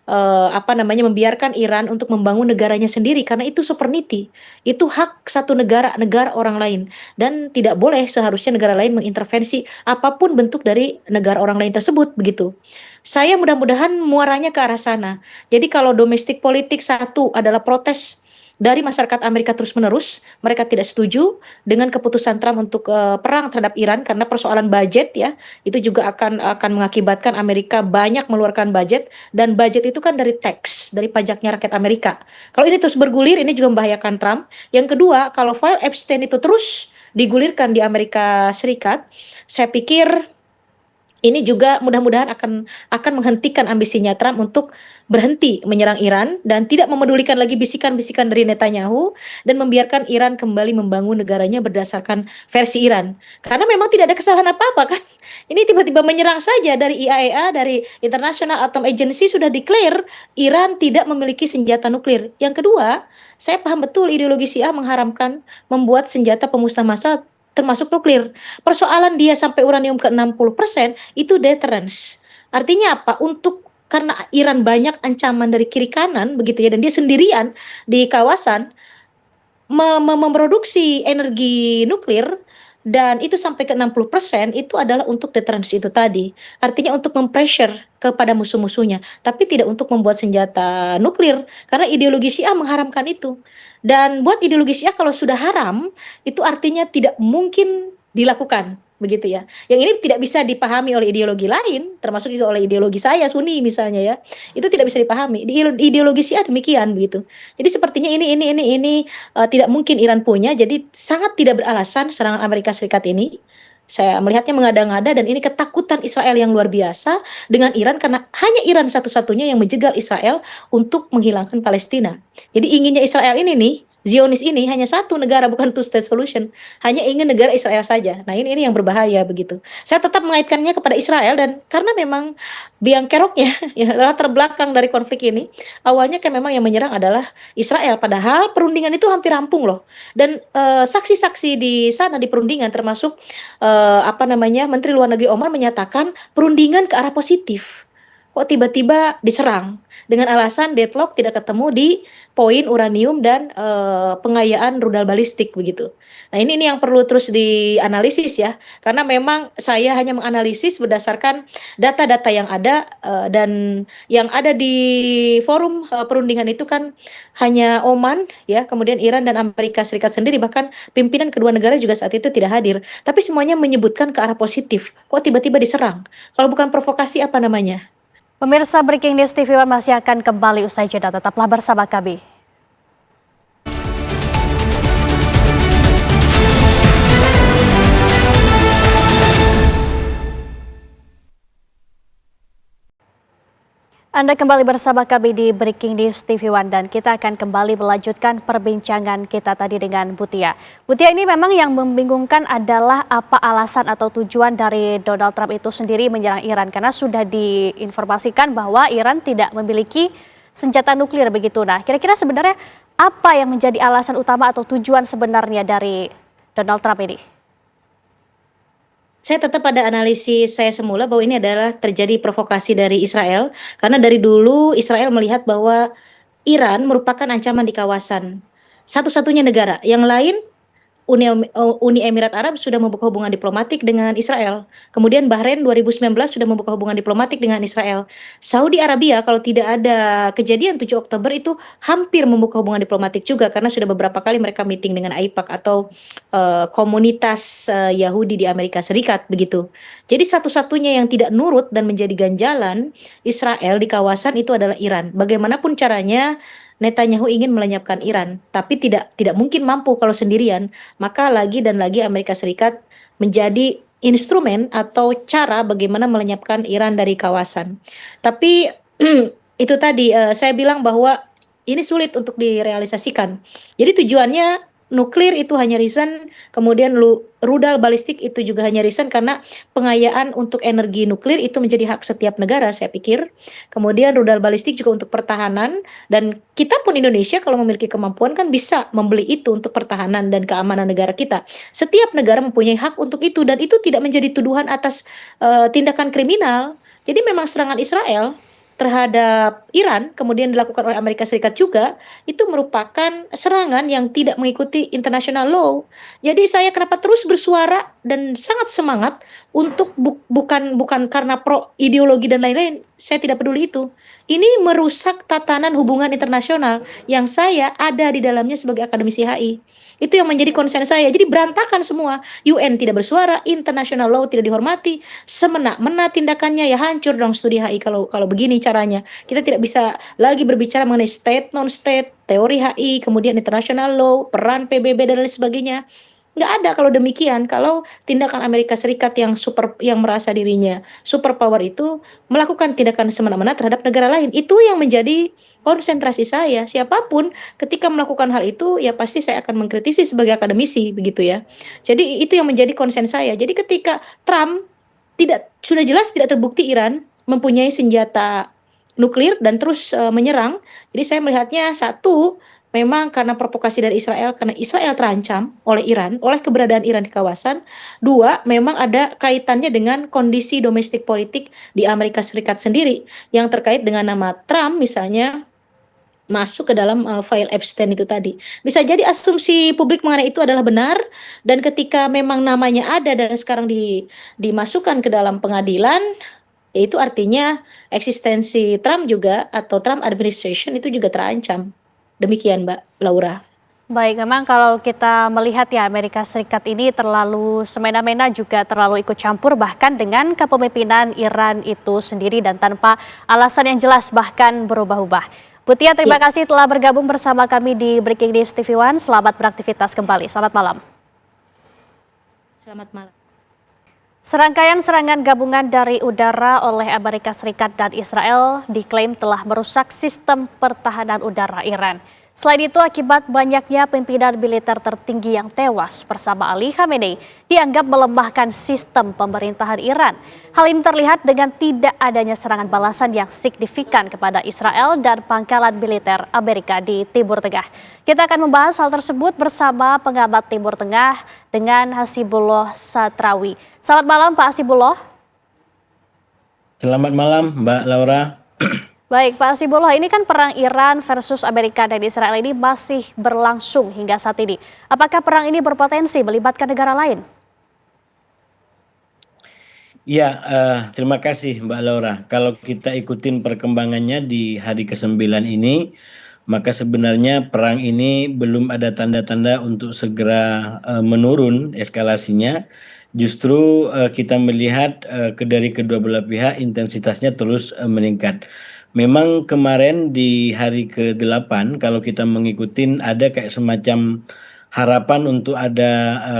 membiarkan Iran untuk membangun negaranya sendiri karena itu sovereignty, itu hak satu negara, negara orang lain, dan tidak boleh seharusnya negara lain mengintervensi apapun bentuk dari negara orang lain tersebut begitu. Saya mudah-mudahan muaranya ke arah sana. Jadi kalau domestik politik satu adalah protes dari masyarakat Amerika terus-menerus, mereka tidak setuju dengan keputusan Trump untuk perang terhadap Iran karena persoalan budget ya, itu juga akan mengakibatkan Amerika banyak mengeluarkan budget, dan budget itu kan dari tax, dari pajaknya rakyat Amerika. Kalau ini terus bergulir, ini juga membahayakan Trump. Yang kedua, kalau file Epstein itu terus digulirkan di Amerika Serikat, saya pikir ini juga mudah-mudahan akan menghentikan ambisinya Trump untuk berhenti menyerang Iran dan tidak memedulikan lagi bisikan-bisikan dari Netanyahu, dan membiarkan Iran kembali membangun negaranya berdasarkan versi Iran. Karena memang tidak ada kesalahan apa-apa kan. Ini tiba-tiba menyerang saja. Dari IAEA, dari International Atom Agency sudah declare Iran tidak memiliki senjata nuklir. Yang kedua, saya paham betul ideologi Syiah mengharamkan membuat senjata pemusnah massal termasuk nuklir. Persoalan dia sampai uranium ke 60% itu deterrence. Artinya apa? Karena Iran banyak ancaman dari kiri kanan begitu ya, dan dia sendirian di kawasan memproduksi energi nuklir, dan itu sampai ke 60% itu adalah untuk deterrence itu tadi. Artinya untuk mempressure kepada musuh-musuhnya, tapi tidak untuk membuat senjata nuklir karena ideologi Syiah mengharamkan itu. Dan buat ideologi Syiah kalau sudah haram, itu artinya tidak mungkin dilakukan begitu ya. Yang ini tidak bisa dipahami oleh ideologi lain, termasuk juga oleh ideologi saya Sunni misalnya ya. Itu tidak bisa dipahami. Di ideologi Syiah demikian begitu. Jadi sepertinya ini tidak mungkin Iran punya. Jadi sangat tidak beralasan serangan Amerika Serikat ini. Saya melihatnya mengada-ngada, dan ini ketakutan Israel yang luar biasa dengan Iran karena hanya Iran satu-satunya yang menjegal Israel untuk menghilangkan Palestina. Jadi inginnya Israel ini nih, Zionis ini hanya satu negara, bukan two state solution. Hanya ingin negara Israel saja. Nah, ini yang berbahaya begitu. Saya tetap mengaitkannya kepada Israel, dan karena memang biang keroknya ya latar belakang dari konflik ini, awalnya kan memang yang menyerang adalah Israel, padahal perundingan itu hampir rampung loh. Dan saksi-saksi di sana di perundingan termasuk Menteri Luar Negeri Oman menyatakan perundingan ke arah positif. Kok tiba-tiba diserang dengan alasan deadlock tidak ketemu di poin uranium dan pengayaan rudal balistik begitu. Nah, ini yang perlu terus dianalisis ya, karena memang saya hanya menganalisis berdasarkan data-data yang ada, dan yang ada di forum perundingan itu kan hanya Oman ya, kemudian Iran dan Amerika Serikat sendiri, bahkan pimpinan kedua negara juga saat itu tidak hadir. Tapi semuanya menyebutkan ke arah positif. Kok tiba-tiba diserang? Kalau bukan provokasi apa namanya? Pemirsa Breaking News TV One masih akan kembali usai jeda. Tetaplah bersama kami. Anda kembali bersama kami di Breaking News TV One, dan kita akan kembali melanjutkan perbincangan kita tadi dengan Butia. Butia, ini memang yang membingungkan adalah apa alasan atau tujuan dari Donald Trump itu sendiri menyerang Iran, karena sudah diinformasikan bahwa Iran tidak memiliki senjata nuklir begitu. Nah, kira-kira sebenarnya apa yang menjadi alasan utama atau tujuan sebenarnya dari Donald Trump ini? Saya tetap pada analisis saya semula bahwa ini adalah terjadi provokasi dari Israel, karena dari dulu Israel melihat bahwa Iran merupakan ancaman di kawasan. Satu-satunya negara, yang lain Uni Emirat Arab sudah membuka hubungan diplomatik dengan Israel. Kemudian Bahrain 2019 sudah membuka hubungan diplomatik dengan Israel. Saudi Arabia kalau tidak ada kejadian 7 Oktober itu hampir membuka hubungan diplomatik juga karena sudah beberapa kali mereka meeting dengan AIPAC atau komunitas Yahudi di Amerika Serikat begitu. Jadi satu-satunya yang tidak nurut dan menjadi ganjalan Israel di kawasan itu adalah Iran. Bagaimanapun caranya Netanyahu ingin melenyapkan Iran, tapi tidak mungkin mampu kalau sendirian. Maka lagi dan lagi Amerika Serikat menjadi instrumen atau cara bagaimana melenyapkan Iran dari kawasan. Tapi itu tadi saya bilang bahwa ini sulit untuk direalisasikan. Jadi tujuannya nuklir itu hanya reason, kemudian rudal balistik itu juga hanya reason karena pengayaan untuk energi nuklir itu menjadi hak setiap negara, saya pikir. Kemudian rudal balistik juga untuk pertahanan, dan kita pun Indonesia kalau memiliki kemampuan kan bisa membeli itu untuk pertahanan dan keamanan negara kita. Setiap negara mempunyai hak untuk itu dan itu tidak menjadi tuduhan atas tindakan kriminal. Jadi memang serangan Israel terhadap Iran kemudian dilakukan oleh Amerika Serikat juga itu merupakan serangan yang tidak mengikuti international law. Jadi saya kenapa terus bersuara dan sangat semangat untuk bukan karena pro ideologi dan lain-lain. Saya tidak peduli itu. Ini merusak tatanan hubungan internasional yang saya ada di dalamnya sebagai akademisi HI. Itu yang menjadi konsen saya. Jadi berantakan semua. UN tidak bersuara, international law tidak dihormati, semena-mena tindakannya, ya hancur dong studi HI kalau kalau begini caranya. Kita tidak bisa lagi berbicara mengenai state non state, teori HI, kemudian international law, peran PBB dan lain sebagainya. Nggak ada kalau demikian. Kalau tindakan Amerika Serikat yang merasa dirinya superpower itu melakukan tindakan semena-mena terhadap negara lain, itu yang menjadi konsentrasi saya. Siapapun ketika melakukan hal itu ya pasti saya akan mengkritisi sebagai akademisi begitu ya. Jadi itu yang menjadi konsen saya. Jadi ketika Trump sudah jelas tidak terbukti Iran mempunyai senjata nuklir dan terus menyerang. Jadi saya melihatnya satu, memang karena provokasi dari Israel, karena Israel terancam oleh Iran, oleh keberadaan Iran di kawasan. Dua, memang ada kaitannya dengan kondisi domestik politik di Amerika Serikat sendiri yang terkait dengan nama Trump misalnya masuk ke dalam file Epstein itu tadi. Bisa jadi asumsi publik mengenai itu adalah benar, dan ketika memang namanya ada dan sekarang dimasukkan ke dalam pengadilan, itu artinya eksistensi Trump juga atau Trump administration itu juga terancam. Demikian Mbak Laura. Baik, memang kalau kita melihat ya Amerika Serikat ini terlalu semena-mena juga terlalu ikut campur bahkan dengan kepemimpinan Iran itu sendiri dan tanpa alasan yang jelas bahkan berubah-ubah. Butia, terima Ya, kasih telah bergabung bersama kami di Breaking News TV One. Selamat beraktivitas kembali. Selamat malam. selamat malam. Serangkaian serangan gabungan dari udara oleh Amerika Serikat dan Israel diklaim telah merusak sistem pertahanan udara Iran. Selain itu, akibat banyaknya pimpinan militer tertinggi yang tewas bersama Ali Khamenei dianggap melemahkan sistem pemerintahan Iran. Hal ini terlihat dengan tidak adanya serangan balasan yang signifikan kepada Israel dan pangkalan militer Amerika di Timur Tengah. Kita akan membahas hal tersebut bersama pengamat Timur Tengah dengan Hasibullah Satrawi. Selamat malam Pak Hasibullah. Selamat malam, Mbak Laura. Baik Pak Hasibullah, ini kan perang Iran versus Amerika dan Israel ini masih berlangsung hingga saat ini. Apakah perang ini berpotensi melibatkan negara lain? Ya, terima kasih Mbak Laura. Kalau kita ikutin perkembangannya di hari ke-9 ini, maka sebenarnya perang ini belum ada tanda-tanda untuk segera menurun eskalasinya. Justru kita melihat dari kedua belah pihak intensitasnya terus meningkat. Memang kemarin di hari ke-8 kalau kita mengikutin ada kayak semacam harapan untuk ada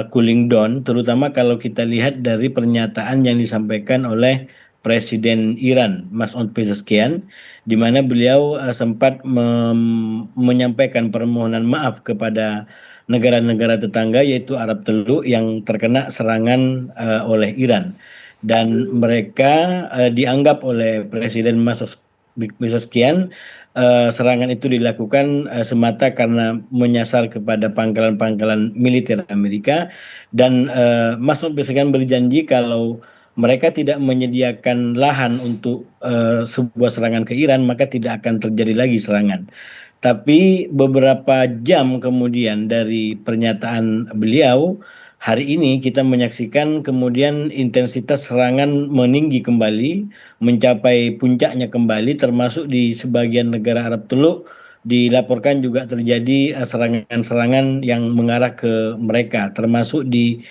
cooling down, terutama kalau kita lihat dari pernyataan yang disampaikan oleh Presiden Iran, Masoud Pezeshkian, di mana beliau sempat menyampaikan permohonan maaf kepada negara-negara tetangga yaitu Arab Teluk yang terkena serangan oleh Iran. Dan mereka dianggap oleh Presiden Masoud Pezeshkian serangan itu dilakukan semata karena menyasar kepada pangkalan-pangkalan militer Amerika, dan Masoud Pezeshkian berjanji kalau mereka tidak menyediakan lahan untuk sebuah serangan ke Iran maka tidak akan terjadi lagi serangan. Tapi beberapa jam kemudian dari pernyataan beliau, hari ini kita menyaksikan kemudian intensitas serangan meninggi kembali, mencapai puncaknya kembali, termasuk di sebagian negara Arab Teluk dilaporkan juga terjadi serangan-serangan yang mengarah ke mereka, termasuk di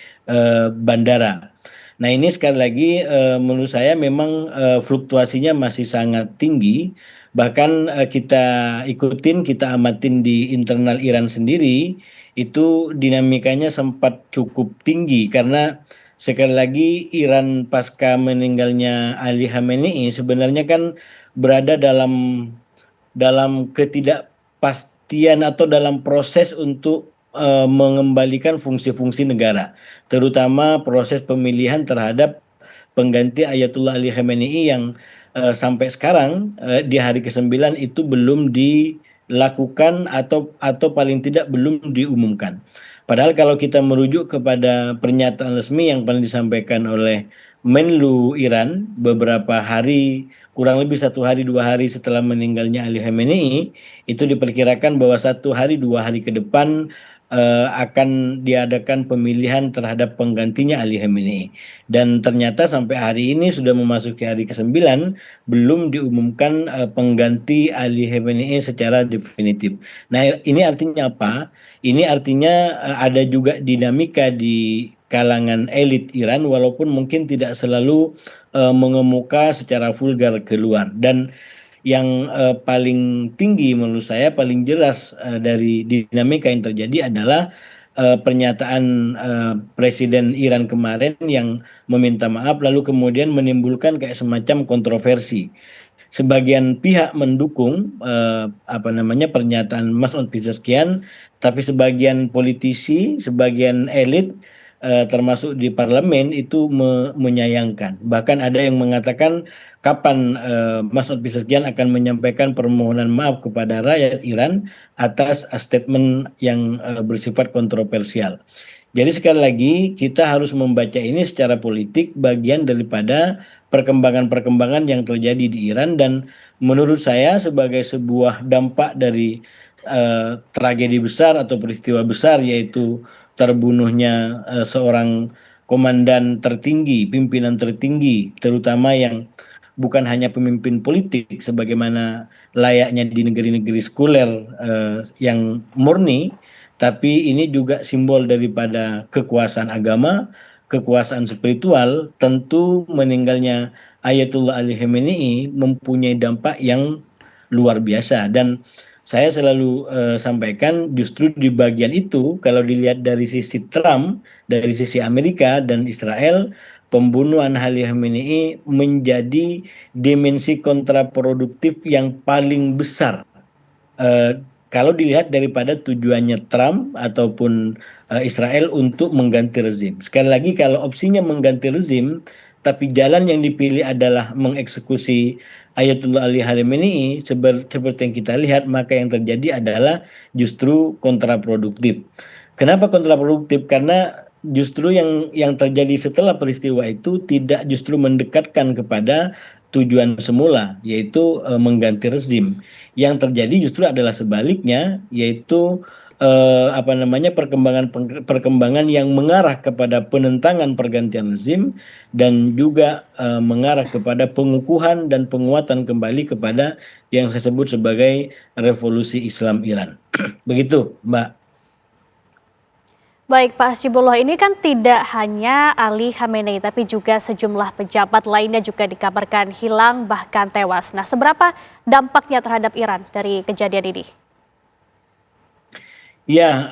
bandara. Nah ini sekali lagi menurut saya memang fluktuasinya masih sangat tinggi. Bahkan kita ikutin, kita amatin di internal Iran sendiri, itu dinamikanya sempat cukup tinggi karena sekali lagi Iran pasca meninggalnya Ali Khamenei sebenarnya kan berada dalam ketidakpastian atau dalam proses untuk mengembalikan fungsi-fungsi negara, terutama proses pemilihan terhadap pengganti Ayatullah Ali Khamenei yang sampai sekarang di hari ke-9 itu belum dilakukan atau paling tidak belum diumumkan. Padahal kalau kita merujuk kepada pernyataan resmi yang pernah disampaikan oleh Menlu Iran beberapa hari, kurang lebih 1 hari 2 hari setelah meninggalnya Ali Khamenei, itu diperkirakan bahwa 1 hari 2 hari ke depan akan diadakan pemilihan terhadap penggantinya Ali Khamenei. Dan ternyata sampai hari ini sudah memasuki hari ke-9 belum diumumkan pengganti Ali Khamenei secara definitif. Nah, ini artinya apa? Ini artinya ada juga dinamika di kalangan elit Iran walaupun mungkin tidak selalu mengemuka secara vulgar keluar. Dan yang paling tinggi menurut saya paling jelas dari dinamika yang terjadi adalah pernyataan Presiden Iran kemarin yang meminta maaf lalu kemudian menimbulkan kayak semacam kontroversi. Sebagian pihak mendukung apa namanya pernyataan Mas'ud Pezeshkian, tapi sebagian politisi, sebagian elit termasuk di parlemen itu menyayangkan. Bahkan ada yang mengatakan kapan Mas'ud Pezeshkian akan menyampaikan permohonan maaf kepada rakyat Iran atas statement yang bersifat kontroversial. Jadi sekali lagi kita harus membaca ini secara politik bagian daripada perkembangan-perkembangan yang terjadi di Iran dan menurut saya sebagai sebuah dampak dari tragedi besar atau peristiwa besar yaitu terbunuhnya seorang komandan tertinggi, pimpinan tertinggi, terutama yang bukan hanya pemimpin politik sebagaimana layaknya di negeri-negeri sekuler yang murni, tapi ini juga simbol daripada kekuasaan agama, kekuasaan spiritual. Tentu meninggalnya Ayatullah Ali Khamenei mempunyai dampak yang luar biasa dan saya selalu sampaikan justru di bagian itu kalau dilihat dari sisi Trump, dari sisi Amerika dan Israel, pembunuhan Ali Khamenei menjadi dimensi kontraproduktif yang paling besar kalau dilihat daripada tujuannya Trump ataupun Israel untuk mengganti rezim. Sekali lagi kalau opsinya mengganti rezim, tapi jalan yang dipilih adalah mengeksekusi Ayatullah Ali Khamenei seperti yang kita lihat, maka yang terjadi adalah justru kontraproduktif. Kenapa kontraproduktif? Karena justru yang terjadi setelah peristiwa itu tidak justru mendekatkan kepada tujuan semula, yaitu mengganti rezim. Yang terjadi justru adalah sebaliknya, yaitu apa namanya perkembangan yang mengarah kepada penentangan pergantian rezim dan juga mengarah kepada pengukuhan dan penguatan kembali kepada yang saya sebut sebagai revolusi Islam Iran. Begitu, Mbak. Baik Pak Hasibullah, ini kan tidak hanya Ali Khamenei, tapi juga sejumlah pejabat lainnya juga dikabarkan hilang bahkan tewas. Nah, seberapa dampaknya terhadap Iran dari kejadian ini? Ya,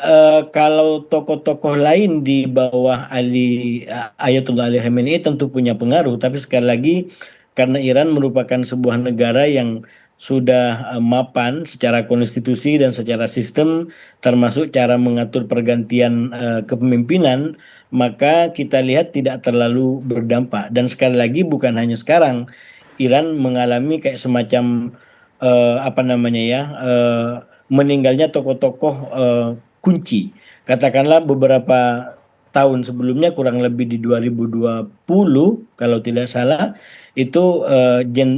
kalau tokoh-tokoh lain di bawah Ayatullah Ali Khamenei tentu punya pengaruh, tapi sekali lagi karena Iran merupakan sebuah negara yang sudah mapan secara konstitusi dan secara sistem, termasuk cara mengatur pergantian kepemimpinan, maka kita lihat tidak terlalu berdampak. Dan sekali lagi bukan hanya sekarang, Iran mengalami kayak semacam apa namanya ya, meninggalnya tokoh-tokoh kunci. Katakanlah beberapa tahun sebelumnya kurang lebih di 2020 kalau tidak salah itu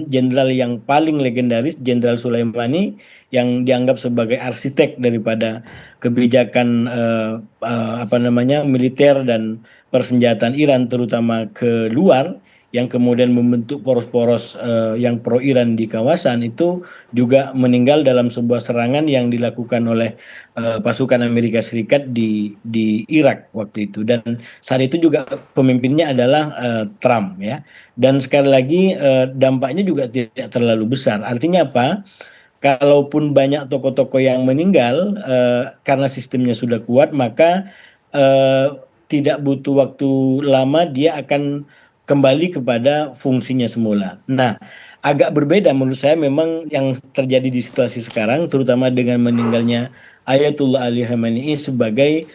jenderal yang paling legendaris, Jenderal Sulaimani, yang dianggap sebagai arsitek daripada kebijakan apa namanya militer dan persenjataan Iran terutama ke luar, yang kemudian membentuk poros-poros yang pro Iran di kawasan itu, juga meninggal dalam sebuah serangan yang dilakukan oleh pasukan Amerika Serikat di Irak waktu itu. Dan saat itu juga pemimpinnya adalah Trump ya. Dan sekali lagi dampaknya juga tidak terlalu besar. Artinya apa? Kalaupun banyak tokoh-tokoh yang meninggal karena sistemnya sudah kuat, maka eh, tidak butuh waktu lama dia akan kembali kepada fungsinya semula. Nah, agak berbeda menurut saya memang yang terjadi di situasi sekarang, terutama dengan meninggalnya Ayatullah Ali Khamenei sebagai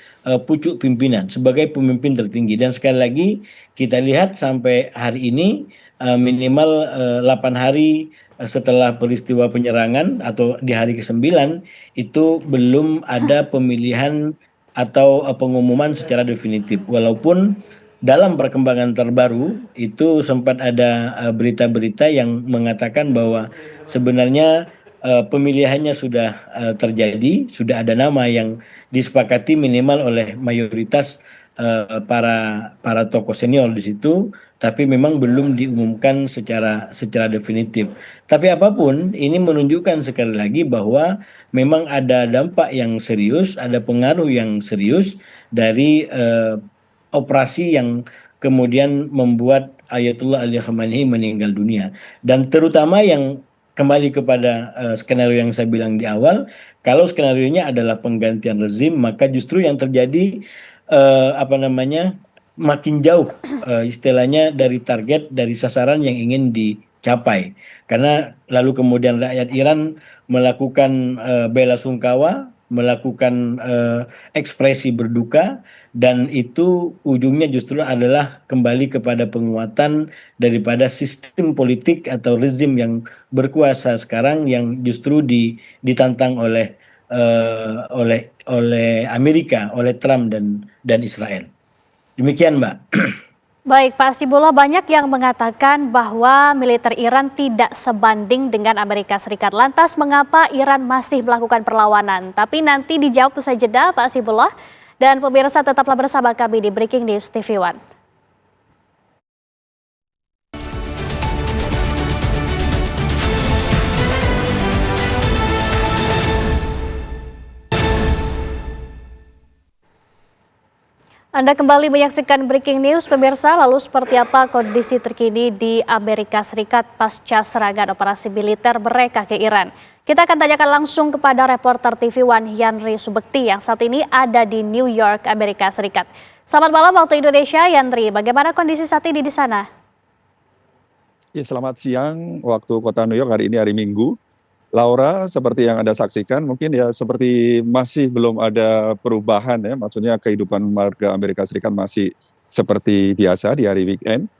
pucuk pimpinan, sebagai pemimpin tertinggi. Dan sekali lagi kita lihat sampai hari ini minimal 8 hari setelah peristiwa penyerangan atau di hari ke-9 itu belum ada pemilihan atau pengumuman secara definitif. Walaupun dalam perkembangan terbaru itu sempat ada berita-berita yang mengatakan bahwa sebenarnya pemilihannya sudah terjadi, sudah ada nama yang disepakati minimal oleh mayoritas para para tokoh senior di situ, tapi memang belum diumumkan secara definitif. Tapi apapun, ini menunjukkan sekali lagi bahwa memang ada dampak yang serius, ada pengaruh yang serius dari operasi yang kemudian membuat Ayatullah Ali Khamenei meninggal dunia. Dan terutama yang kembali kepada skenario yang saya bilang di awal, kalau skenarionya adalah penggantian rezim, maka justru yang terjadi apa namanya makin jauh istilahnya dari target, dari sasaran yang ingin dicapai. Karena lalu kemudian rakyat Iran melakukan bela sungkawa, melakukan ekspresi berduka, dan itu ujungnya justru adalah kembali kepada penguatan daripada sistem politik atau rezim yang berkuasa sekarang, yang justru ditantang oleh Amerika, oleh Trump dan Israel. Demikian, Mbak. Baik, Pak Hasibullah, banyak yang mengatakan bahwa militer Iran tidak sebanding dengan Amerika Serikat. Lantas mengapa Iran masih melakukan perlawanan? Tapi nanti dijawab usai jeda, Pak Hasibullah. Dan pemirsa tetaplah bersama kami di Breaking News TV One. Anda kembali menyaksikan Breaking News, pemirsa. Lalu seperti apa kondisi terkini di Amerika Serikat pasca serangan operasi militer mereka ke Iran? Kita akan tanyakan langsung kepada reporter TV One Yanri Subekti yang saat ini ada di New York, Amerika Serikat. Selamat malam waktu Indonesia, Yanri. Bagaimana kondisi saat ini di sana? Ya, selamat siang waktu kota New York, hari ini hari Minggu. Laura, seperti yang Anda saksikan, mungkin ya seperti masih belum ada perubahan ya, maksudnya kehidupan warga Amerika Serikat masih seperti biasa di hari weekend.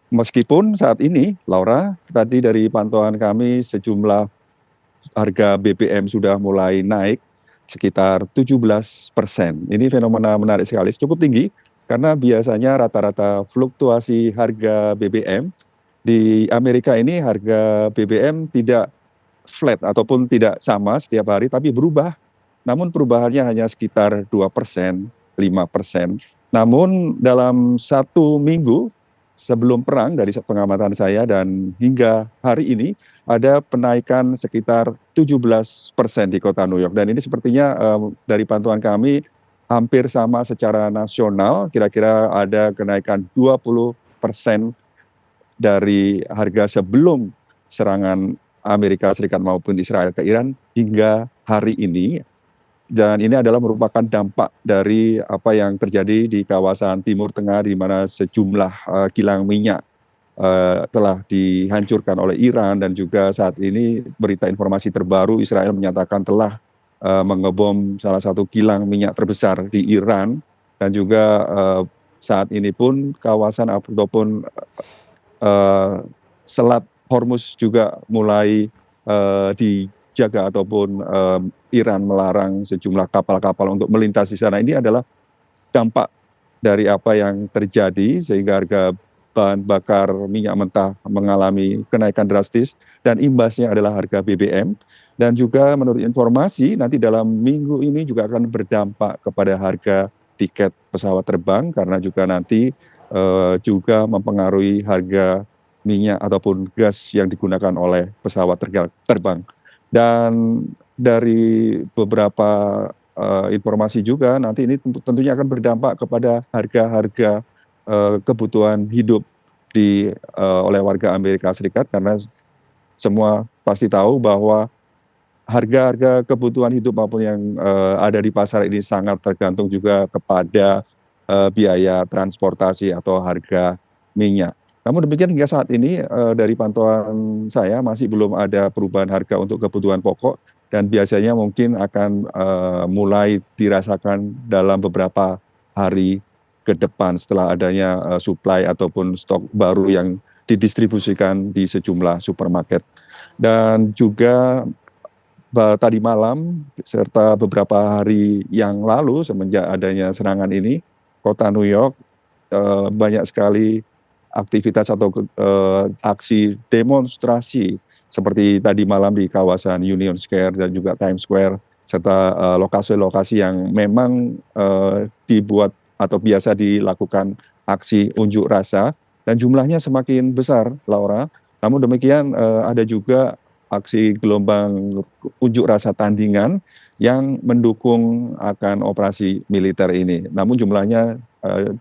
Meskipun saat ini, Laura, tadi dari pantauan kami sejumlah harga BBM sudah mulai naik sekitar 17%. Ini fenomena menarik sekali, cukup tinggi karena biasanya rata-rata fluktuasi harga BBM di Amerika ini, harga BBM tidak flat ataupun tidak sama setiap hari, tapi berubah. Namun perubahannya hanya sekitar 2%, 5%. Namun dalam 1 minggu sebelum perang, dari pengamatan saya dan hingga hari ini, ada penaikan sekitar 17% di kota New York. Dan ini sepertinya dari pantauan kami hampir sama secara nasional, kira-kira ada kenaikan 20% dari harga sebelum serangan Amerika Serikat maupun Israel ke Iran hingga hari ini. Dan ini adalah merupakan dampak dari apa yang terjadi di kawasan Timur Tengah, di mana sejumlah kilang minyak telah dihancurkan oleh Iran, dan juga saat ini berita informasi terbaru Israel menyatakan telah mengebom salah satu kilang minyak terbesar di Iran, dan juga saat ini pun kawasan ataupun Selat Hormuz juga mulai dijaga ataupun Iran melarang sejumlah kapal-kapal untuk melintasi sana. Ini adalah dampak dari apa yang terjadi sehingga harga bahan bakar minyak mentah mengalami kenaikan drastis dan imbasnya adalah harga BBM. Dan juga menurut informasi nanti dalam minggu ini juga akan berdampak kepada harga tiket pesawat terbang karena juga nanti juga mempengaruhi harga minyak ataupun gas yang digunakan oleh pesawat terbang. Dan dari beberapa informasi juga nanti ini tentunya akan berdampak kepada harga-harga kebutuhan hidup oleh warga Amerika Serikat karena semua pasti tahu bahwa harga-harga kebutuhan hidup maupun yang ada di pasar ini sangat tergantung juga kepada biaya transportasi atau harga minyak. Namun demikian hingga saat ini dari pantauan saya masih belum ada perubahan harga untuk kebutuhan pokok dan biasanya mungkin akan mulai dirasakan dalam beberapa hari ke depan setelah adanya supply ataupun stok baru yang didistribusikan di sejumlah supermarket. Dan juga tadi malam serta beberapa hari yang lalu semenjak adanya serangan ini, kota New York banyak sekali aktivitas atau aksi demonstrasi seperti tadi malam di kawasan Union Square dan juga Times Square serta lokasi-lokasi yang memang dibuat atau biasa dilakukan aksi unjuk rasa dan jumlahnya semakin besar, Laura. Namun demikian ada juga aksi gelombang unjuk rasa tandingan yang mendukung akan operasi militer ini. Namun jumlahnya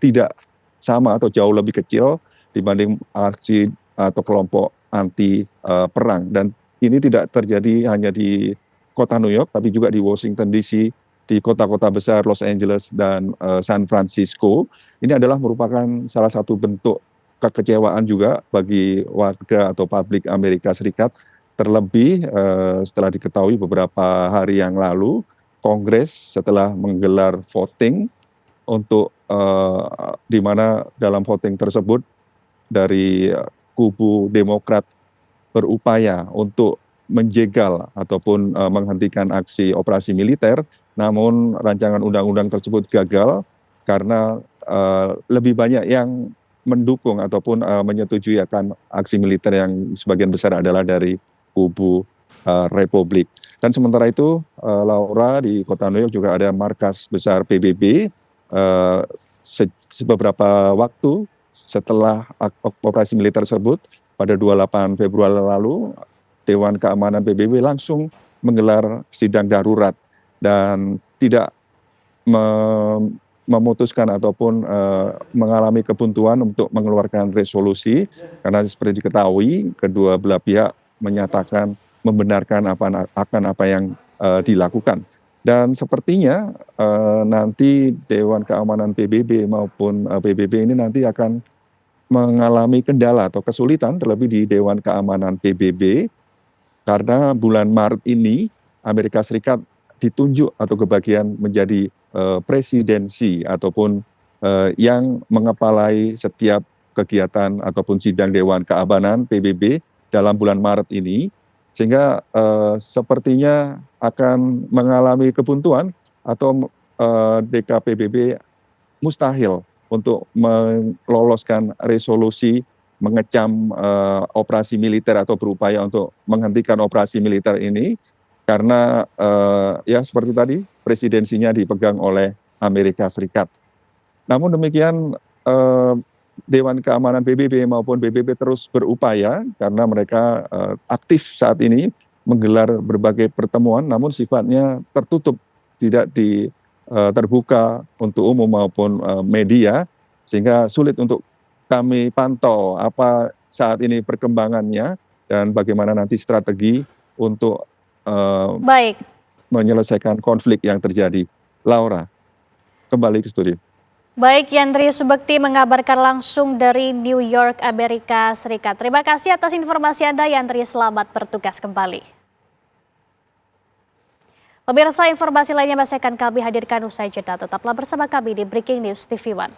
tidak sama atau jauh lebih kecil dibanding aksi atau kelompok anti perang. Dan ini tidak terjadi hanya di kota New York, tapi juga di Washington DC, di kota-kota besar Los Angeles dan San Francisco. Ini adalah merupakan salah satu bentuk kekecewaan juga bagi warga atau publik Amerika Serikat. Terlebih setelah diketahui beberapa hari yang lalu, Kongres setelah menggelar voting untuk di mana dalam voting tersebut dari kubu Demokrat berupaya untuk menjegal ataupun menghentikan aksi operasi militer, namun rancangan undang-undang tersebut gagal karena lebih banyak yang mendukung ataupun menyetujui akan aksi militer yang sebagian besar adalah dari kubu Republik. Dan sementara itu, Laura, di kota New York juga ada markas besar PBB. Beberapa waktu setelah operasi militer tersebut, pada 28 Februari lalu, Dewan Keamanan PBB langsung menggelar sidang darurat dan tidak memutuskan ataupun mengalami kebuntuan untuk mengeluarkan resolusi, karena seperti diketahui, kedua belah pihak menyatakan membenarkan apa yang dilakukan. Dan sepertinya nanti Dewan Keamanan PBB maupun PBB ini nanti akan mengalami kendala atau kesulitan terlebih di Dewan Keamanan PBB karena bulan Maret ini Amerika Serikat ditunjuk atau kebagian menjadi presidensi ataupun yang mengepalai setiap kegiatan ataupun sidang Dewan Keamanan PBB dalam bulan Maret ini, sehingga sepertinya akan mengalami kebuntuan atau DKPBB mustahil untuk meloloskan resolusi mengecam operasi militer atau berupaya untuk menghentikan operasi militer ini karena ya seperti tadi presidensinya dipegang oleh Amerika Serikat. Namun demikian Dewan Keamanan PBB maupun PBB terus berupaya karena mereka aktif saat ini menggelar berbagai pertemuan namun sifatnya tertutup, tidak terbuka untuk umum maupun media, sehingga sulit untuk kami pantau apa saat ini perkembangannya dan bagaimana nanti strategi untuk menyelesaikan konflik yang terjadi. Laura, kembali ke studio. Baik, Yandri Subekti mengabarkan langsung dari New York, Amerika Serikat. Terima kasih atas informasi Anda, Yandri. Selamat bertugas kembali. Pemirsa, informasi lainnya masih akan kami hadirkan usai jeda. Tetaplah bersama kami di Breaking News TV One.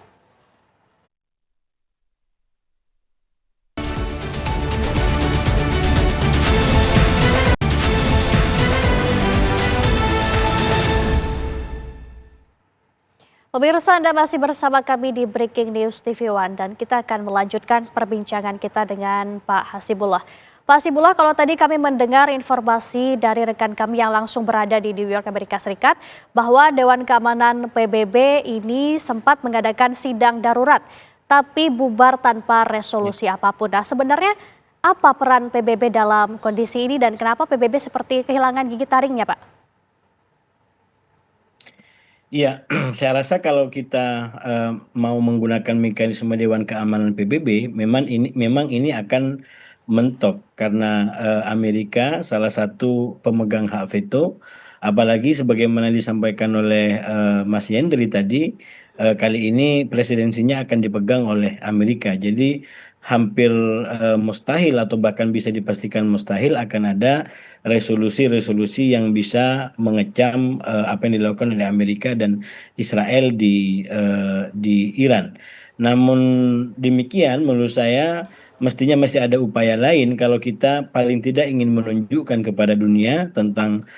Pemirsa, Anda masih bersama kami di Breaking News TV One dan kita akan melanjutkan perbincangan kita dengan Pak Hasibullah. Pak Hasibullah, kalau tadi kami mendengar informasi dari rekan kami yang langsung berada di New York, Amerika Serikat, bahwa Dewan Keamanan PBB ini sempat mengadakan sidang darurat, tapi bubar tanpa resolusi apapun. Nah, sebenarnya apa peran PBB dalam kondisi ini dan kenapa PBB seperti kehilangan gigi taringnya, Pak? Iya, saya rasa kalau kita mau menggunakan mekanisme Dewan Keamanan PBB, memang ini akan mentok karena Amerika salah satu pemegang hak veto, apalagi sebagaimana disampaikan oleh Mas Yendri tadi, kali ini presidensinya akan dipegang oleh Amerika. Jadi hampir mustahil atau bahkan bisa dipastikan mustahil akan ada resolusi-resolusi yang bisa mengecam apa yang dilakukan oleh Amerika dan Israel di Iran. Namun demikian, menurut saya mestinya masih ada upaya lain kalau kita paling tidak ingin menunjukkan kepada dunia tentang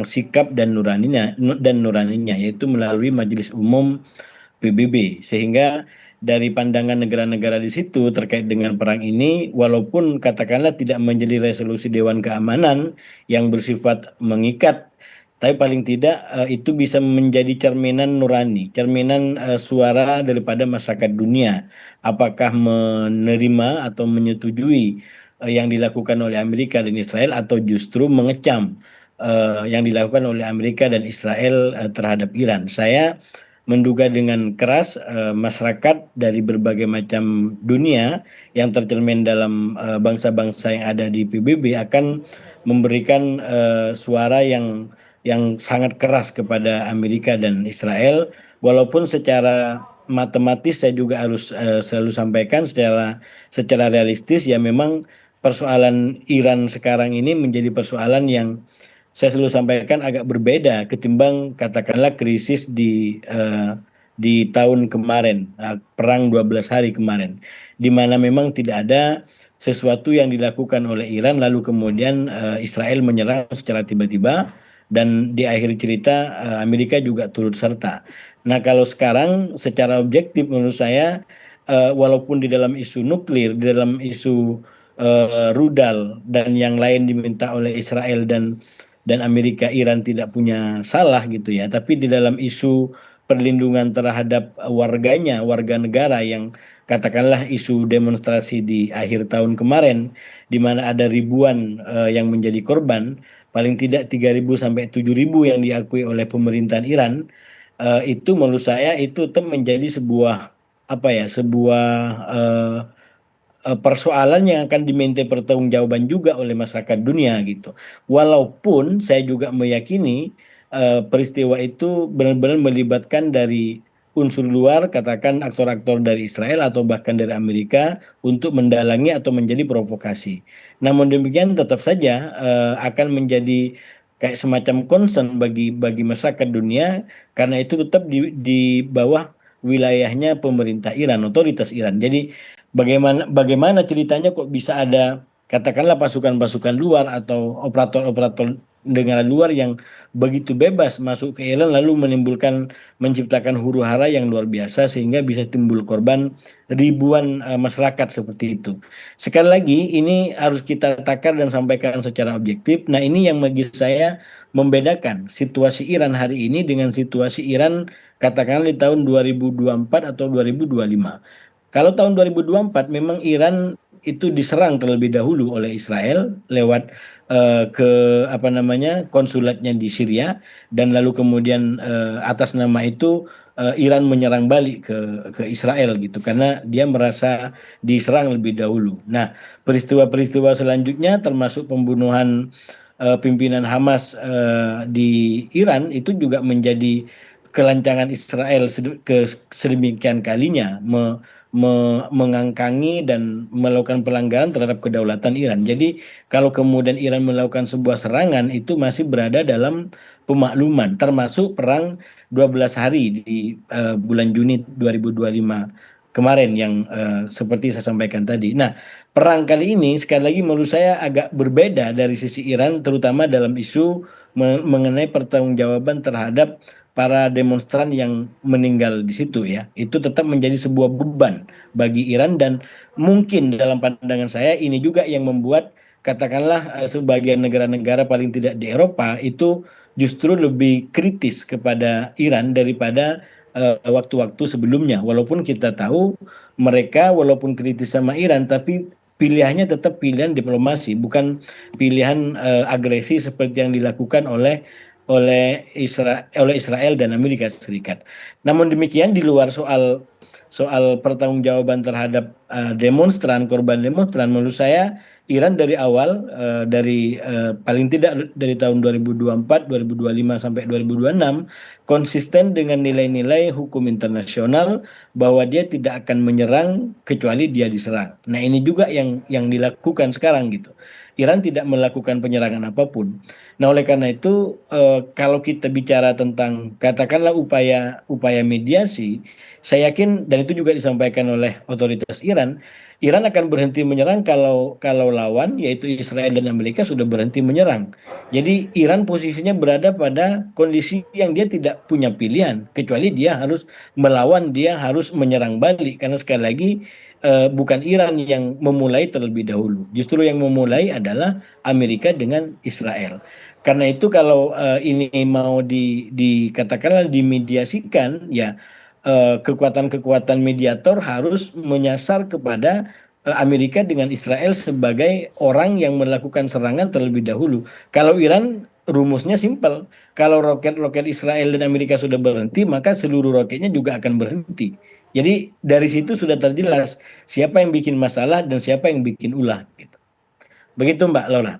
sikap dan nuraninya, yaitu melalui Majelis Umum PBB, sehingga dari pandangan negara-negara di situ terkait dengan perang ini, walaupun katakanlah tidak menjadi resolusi Dewan Keamanan yang bersifat mengikat, tapi paling tidak itu bisa menjadi cerminan nurani, cerminan suara daripada masyarakat dunia. Apakah menerima atau menyetujui yang dilakukan oleh Amerika dan Israel atau justru mengecam yang dilakukan oleh Amerika dan Israel terhadap Iran. Saya menduga dengan keras masyarakat dari berbagai macam dunia yang tercermin dalam bangsa-bangsa yang ada di PBB akan memberikan suara yang sangat keras kepada Amerika dan Israel, walaupun secara matematis saya juga harus selalu sampaikan secara realistis ya, memang persoalan Iran sekarang ini menjadi persoalan yang saya selalu sampaikan agak berbeda ketimbang katakanlah krisis di tahun kemarin, perang 12 hari kemarin, di mana memang tidak ada sesuatu yang dilakukan oleh Iran lalu kemudian Israel menyerang secara tiba-tiba dan di akhir cerita Amerika juga turut serta. Nah, kalau sekarang secara objektif menurut saya walaupun di dalam isu nuklir, di dalam isu rudal dan yang lain diminta oleh Israel dan Amerika, Iran tidak punya salah gitu ya. Tapi di dalam isu perlindungan terhadap warganya, warga negara yang katakanlah isu demonstrasi di akhir tahun kemarin, di mana ada ribuan yang menjadi korban, paling tidak 3.000 sampai 7.000 yang diakui oleh pemerintahan Iran, itu menurut saya itu tetap menjadi sebuah apa ya, sebuah eh, persoalan yang akan diminta pertanggungjawaban juga oleh masyarakat dunia gitu. Walaupun saya juga meyakini peristiwa itu benar-benar melibatkan dari unsur luar, katakan aktor-aktor dari Israel atau bahkan dari Amerika untuk mendalangi atau menjadi provokasi. Namun demikian tetap saja akan menjadi kayak semacam concern bagi masyarakat dunia karena itu tetap di bawah wilayahnya pemerintah Iran, otoritas Iran. Jadi bagaimana ceritanya kok bisa ada katakanlah pasukan-pasukan luar atau operator-operator negara luar yang begitu bebas masuk ke Iran lalu menciptakan huru-hara yang luar biasa sehingga bisa timbul korban ribuan masyarakat seperti itu. Sekali lagi ini harus kita takar dan sampaikan secara objektif. Nah, ini yang bagi saya membedakan situasi Iran hari ini dengan situasi Iran katakanlah di tahun 2024 atau 2025. Kalau tahun 2024 memang Iran itu diserang terlebih dahulu oleh Israel lewat ke apa namanya konsulatnya di Syria dan lalu kemudian atas nama itu Iran menyerang balik ke Israel gitu karena dia merasa diserang lebih dahulu. Nah, peristiwa-peristiwa selanjutnya termasuk pembunuhan pimpinan Hamas di Iran itu juga menjadi kelancangan Israel sedemikian kalinya mengangkangi dan melakukan pelanggaran terhadap kedaulatan Iran. Jadi kalau kemudian Iran melakukan sebuah serangan itu masih berada dalam pemakluman, termasuk perang 12 hari di bulan Juni 2025 kemarin yang seperti saya sampaikan tadi. Nah, perang kali ini sekali lagi menurut saya agak berbeda dari sisi Iran, terutama dalam isu mengenai pertanggungjawaban terhadap para demonstran yang meninggal di situ ya. Itu tetap menjadi sebuah beban bagi Iran dan mungkin dalam pandangan saya ini juga yang membuat katakanlah sebagian negara-negara paling tidak di Eropa itu justru lebih kritis kepada Iran daripada waktu-waktu sebelumnya. Walaupun kita tahu mereka walaupun kritis sama Iran tapi pilihannya tetap pilihan diplomasi, bukan pilihan agresi seperti yang dilakukan oleh Israel dan Amerika Serikat. Namun demikian di luar soal soal pertanggungjawaban terhadap demonstran, korban demonstran, menurut saya Iran dari awal dari paling tidak dari tahun 2024, 2025 sampai 2026 konsisten dengan nilai-nilai hukum internasional bahwa dia tidak akan menyerang kecuali dia diserang. Nah, ini juga yang dilakukan sekarang gitu. Iran tidak melakukan penyerangan apapun. Nah, oleh karena itu kalau kita bicara tentang katakanlah upaya upaya mediasi, saya yakin dan itu juga disampaikan oleh otoritas Iran, Iran akan berhenti menyerang kalau kalau lawan yaitu Israel dan Amerika sudah berhenti menyerang. Jadi Iran posisinya berada pada kondisi yang dia tidak punya pilihan kecuali dia harus melawan, dia harus menyerang balik karena sekali lagi bukan Iran yang memulai terlebih dahulu. Justru yang memulai adalah Amerika dengan Israel. Karena itu kalau ini mau dikatakanlah dimediasikan, ya kekuatan-kekuatan mediator harus menyasar kepada Amerika dengan Israel sebagai orang yang melakukan serangan terlebih dahulu. Kalau Iran rumusnya simpel, kalau roket-roket Israel dan Amerika sudah berhenti, maka seluruh roketnya juga akan berhenti. Jadi dari situ sudah terjelas siapa yang bikin masalah dan siapa yang bikin ulah gitu. Begitu Mbak Laura.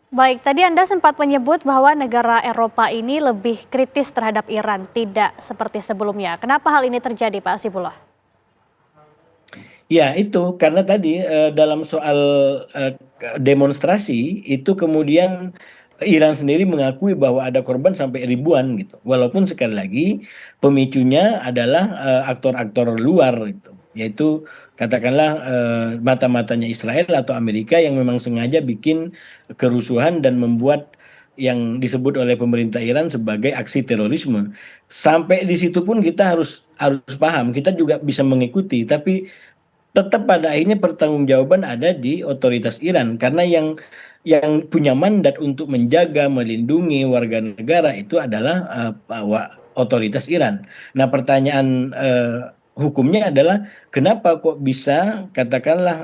Baik, tadi Anda sempat menyebut bahwa negara Eropa ini lebih kritis terhadap Iran, tidak seperti sebelumnya. Kenapa hal ini terjadi, Pak Hasibullah? Ya itu karena tadi dalam soal demonstrasi itu kemudian Iran sendiri mengakui bahwa ada korban sampai ribuan gitu. Walaupun sekali lagi pemicunya adalah aktor-aktor luar gitu. Yaitu katakanlah mata-matanya Israel atau Amerika yang memang sengaja bikin kerusuhan dan membuat yang disebut oleh pemerintah Iran sebagai aksi terorisme. Sampai di situ pun kita harus harus paham, kita juga bisa mengikuti, tapi tetap pada akhirnya pertanggungjawaban ada di otoritas Iran karena yang punya mandat untuk menjaga, melindungi warga negara itu adalah otoritas Iran. Nah, pertanyaan hukumnya adalah kenapa kok bisa katakanlah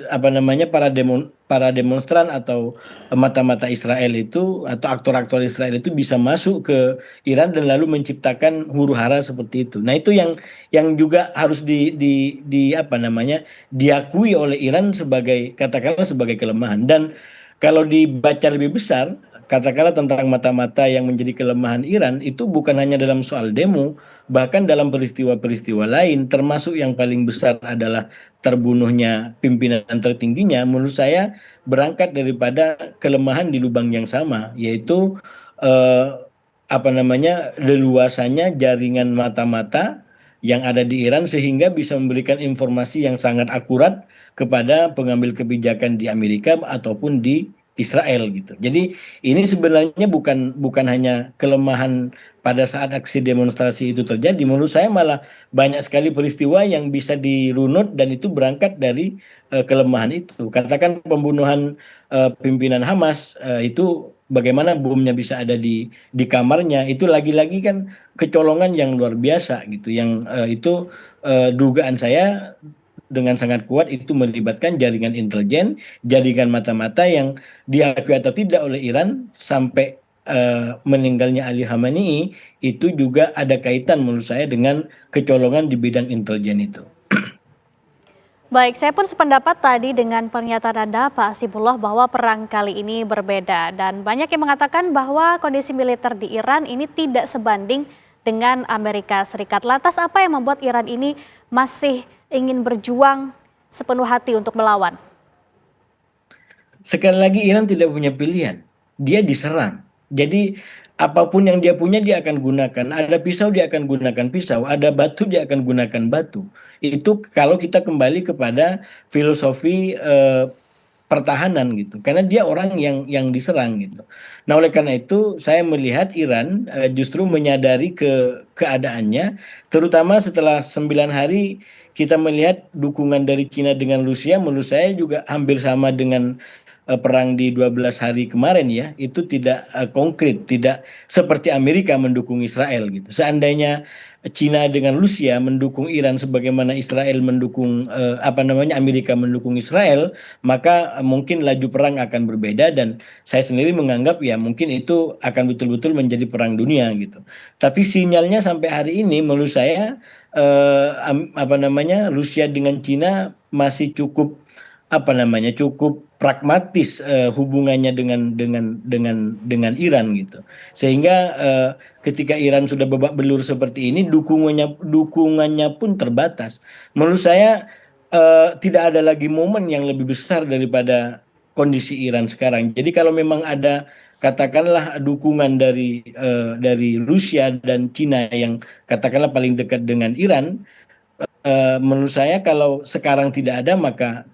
apa namanya para demonstran atau mata-mata Israel itu atau aktor-aktor Israel itu bisa masuk ke Iran dan lalu menciptakan huru-hara seperti itu. Nah, itu yang juga harus di apa namanya diakui oleh Iran sebagai katakanlah sebagai kelemahan dan kalau dibaca lebih besar katakanlah tentang mata-mata yang menjadi kelemahan Iran itu bukan hanya dalam soal demo bahkan dalam peristiwa-peristiwa lain termasuk yang paling besar adalah terbunuhnya pimpinan tertingginya menurut saya berangkat daripada kelemahan di lubang yang sama yaitu eh, apa namanya leluasannya jaringan mata-mata yang ada di Iran sehingga bisa memberikan informasi yang sangat akurat kepada pengambil kebijakan di Amerika ataupun di Israel gitu. Jadi ini sebenarnya bukan bukan hanya kelemahan pada saat aksi demonstrasi itu terjadi. Menurut saya malah banyak sekali peristiwa yang bisa dirunut dan itu berangkat dari kelemahan itu. Katakan pembunuhan pimpinan Hamas itu bagaimana bomnya bisa ada di kamarnya itu lagi-lagi kan kecolongan yang luar biasa gitu. Yang itu dugaan saya dengan sangat kuat itu melibatkan jaringan intelijen, jaringan mata-mata yang diakui atau tidak oleh Iran sampai meninggalnya Ali Khamenei itu juga ada kaitan menurut saya dengan kecolongan di bidang intelijen itu. Baik, saya pun sependapat tadi dengan pernyataan Anda, Pak Hasibullah, bahwa perang kali ini berbeda. Dan banyak yang mengatakan bahwa kondisi militer di Iran ini tidak sebanding dengan Amerika Serikat. Lantas apa yang membuat Iran ini masih ingin berjuang sepenuh hati untuk melawan? Sekali lagi Iran tidak punya pilihan. Dia diserang. Jadi apapun yang dia punya dia akan gunakan. Ada pisau dia akan gunakan pisau, ada batu dia akan gunakan batu. Itu kalau kita kembali kepada filosofi pertahanan gitu, karena dia orang yang diserang gitu. Nah, oleh karena itu saya melihat Iran justru menyadari keadaannya, terutama setelah 9 hari kita melihat dukungan dari Cina dengan Rusia, menurut saya juga hampir sama dengan perang di 12 hari kemarin ya, itu tidak konkret, tidak seperti Amerika mendukung Israel gitu. Seandainya Cina dengan Rusia mendukung Iran sebagaimana Israel mendukung apa namanya Amerika mendukung Israel, maka mungkin laju perang akan berbeda dan saya sendiri menganggap ya mungkin itu akan betul-betul menjadi perang dunia gitu. Tapi sinyalnya sampai hari ini menurut saya apa namanya Rusia dengan Cina masih cukup apa namanya cukup pragmatis hubungannya dengan Iran gitu. Sehingga ketika Iran sudah babak belur seperti ini dukungannya pun terbatas. Menurut saya tidak ada lagi momen yang lebih besar daripada kondisi Iran sekarang. Jadi kalau memang ada katakanlah dukungan dari Rusia dan Cina yang katakanlah paling dekat dengan Iran, menurut saya kalau sekarang tidak ada maka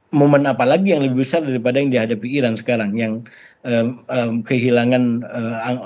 momen apa lagi yang lebih besar daripada yang dihadapi Iran sekarang yang kehilangan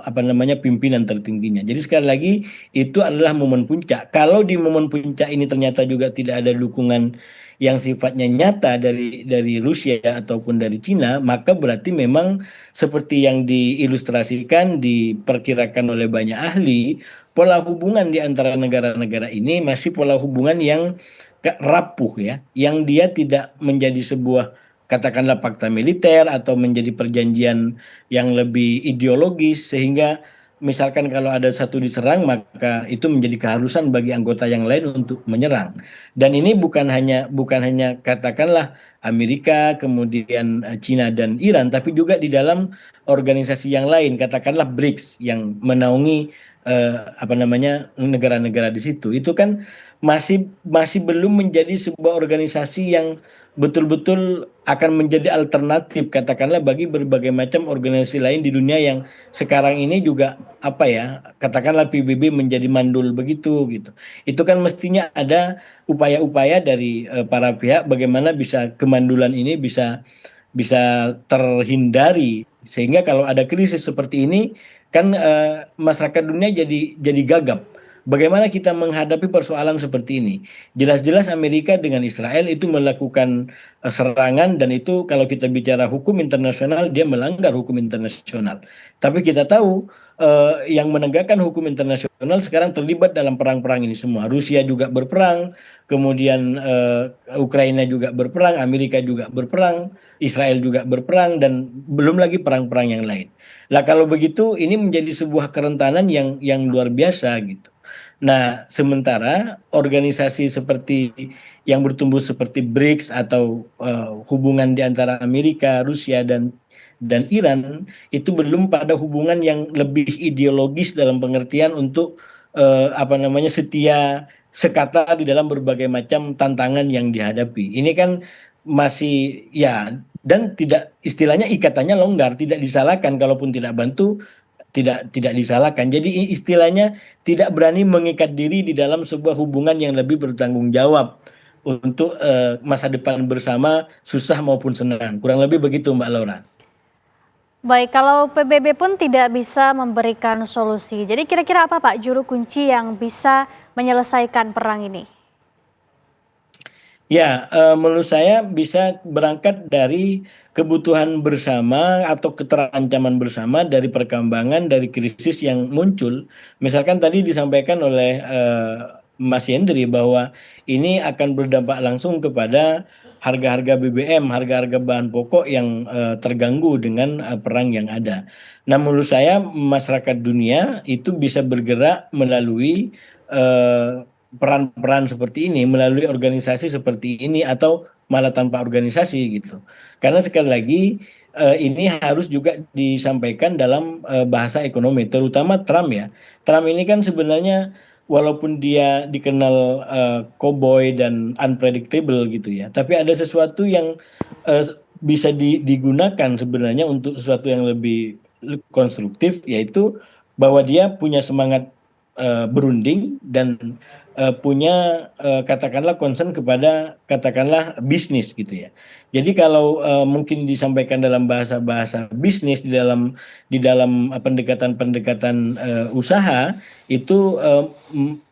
apa namanya pimpinan tertingginya. Jadi sekali lagi itu adalah momen puncak. Kalau di momen puncak ini ternyata juga tidak ada dukungan yang sifatnya nyata dari Rusia ataupun dari Cina, maka berarti memang seperti yang diilustrasikan, diperkirakan oleh banyak ahli, pola hubungan di antara negara-negara ini masih pola hubungan yang rapuh ya, yang dia tidak menjadi sebuah katakanlah fakta militer atau menjadi perjanjian yang lebih ideologis sehingga misalkan kalau ada satu diserang maka itu menjadi keharusan bagi anggota yang lain untuk menyerang. Dan ini bukan hanya katakanlah Amerika, kemudian Cina dan Iran, tapi juga di dalam organisasi yang lain, katakanlah BRICS yang menaungi apa namanya negara-negara di situ. Itu kan masih masih belum menjadi sebuah organisasi yang betul-betul akan menjadi alternatif katakanlah bagi berbagai macam organisasi lain di dunia yang sekarang ini juga apa ya katakanlah PBB menjadi mandul begitu gitu. Itu kan mestinya ada upaya-upaya dari para pihak bagaimana bisa kemandulan ini bisa bisa terhindari sehingga kalau ada krisis seperti ini kan masyarakat dunia jadi gagap. Bagaimana kita menghadapi persoalan seperti ini? Jelas-jelas Amerika dengan Israel itu melakukan serangan dan itu kalau kita bicara hukum internasional dia melanggar hukum internasional. Tapi kita tahu yang menegakkan hukum internasional sekarang terlibat dalam perang-perang ini semua. Rusia juga berperang, kemudian Ukraina juga berperang, Amerika juga berperang, Israel juga berperang dan belum lagi perang-perang yang lain. Lah kalau begitu ini menjadi sebuah kerentanan yang luar biasa gitu. Nah, sementara organisasi seperti yang bertumbuh seperti BRICS atau hubungan di antara Amerika, Rusia dan Iran itu belum pada hubungan yang lebih ideologis dalam pengertian untuk apa namanya setia sekata di dalam berbagai macam tantangan yang dihadapi. Ini kan masih ya dan tidak istilahnya ikatannya longgar, tidak disalahkan kalaupun tidak bantu tidak disalahkan. Jadi istilahnya tidak berani mengikat diri di dalam sebuah hubungan yang lebih bertanggung jawab untuk masa depan bersama susah maupun senang. Kurang lebih begitu Mbak Laura. Baik, kalau PBB pun tidak bisa memberikan solusi. Jadi kira-kira apa Pak juru kunci yang bisa menyelesaikan perang ini? Ya, menurut saya bisa berangkat dari kebutuhan bersama atau keterancaman bersama dari perkembangan dari krisis yang muncul. Misalkan tadi disampaikan oleh Mas Hendri bahwa ini akan berdampak langsung kepada harga-harga BBM, harga-harga bahan pokok yang terganggu dengan perang yang ada. Nah, menurut saya masyarakat dunia itu bisa bergerak melalui peran-peran seperti ini melalui organisasi seperti ini atau malah tanpa organisasi gitu. Karena sekali lagi ini harus juga disampaikan dalam bahasa ekonomi, terutama Trump ya. Trump ini kan sebenarnya walaupun dia dikenal cowboy dan unpredictable gitu ya, tapi ada sesuatu yang eh, bisa digunakan sebenarnya untuk sesuatu yang lebih konstruktif, yaitu bahwa dia punya semangat berunding dan punya katakanlah concern kepada katakanlah bisnis gitu ya. Jadi kalau mungkin disampaikan dalam bahasa-bahasa bisnis di dalam pendekatan-pendekatan usaha itu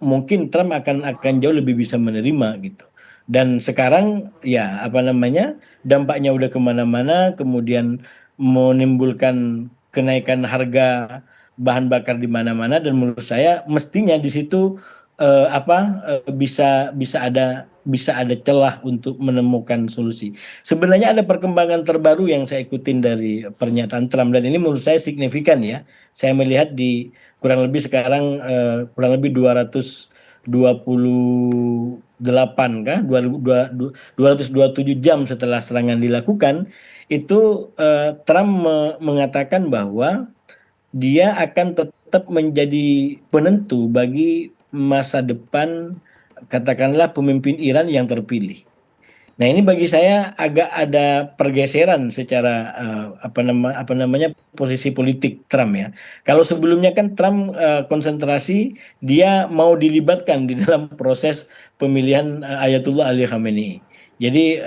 mungkin Trump akan jauh lebih bisa menerima gitu. Dan sekarang ya apa namanya dampaknya udah kemana-mana, kemudian menimbulkan kenaikan harga bahan bakar di mana-mana dan menurut saya mestinya di situ bisa ada celah untuk menemukan solusi. Sebenarnya ada perkembangan terbaru yang saya ikutin dari pernyataan Trump dan ini menurut saya signifikan ya. Saya melihat di kurang lebih sekarang kurang lebih 228 kah 227 jam setelah serangan dilakukan itu Trump mengatakan bahwa dia akan tetap menjadi penentu bagi masa depan katakanlah pemimpin Iran yang terpilih. Nah, ini bagi saya agak ada pergeseran secara apa namanya posisi politik Trump ya. Kalau sebelumnya kan Trump konsentrasi dia mau dilibatkan di dalam proses pemilihan Ayatullah Ali Khamenei. Jadi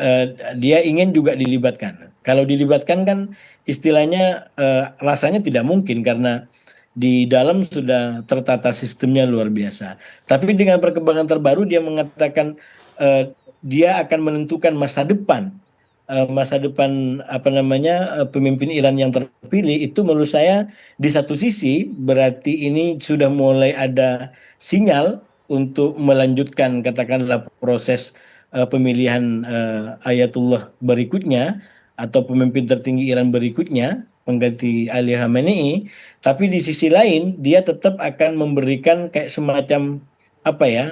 dia ingin juga dilibatkan. Kalau dilibatkan kan istilahnya rasanya tidak mungkin karena di dalam sudah tertata sistemnya luar biasa. Tapi dengan perkembangan terbaru dia mengatakan dia akan menentukan masa depan apa namanya pemimpin Iran yang terpilih itu menurut saya di satu sisi berarti ini sudah mulai ada sinyal untuk melanjutkan katakanlah proses pemilihan Ayatullah berikutnya atau pemimpin tertinggi Iran berikutnya pengganti Ali Khamenei, tapi di sisi lain dia tetap akan memberikan kayak semacam apa ya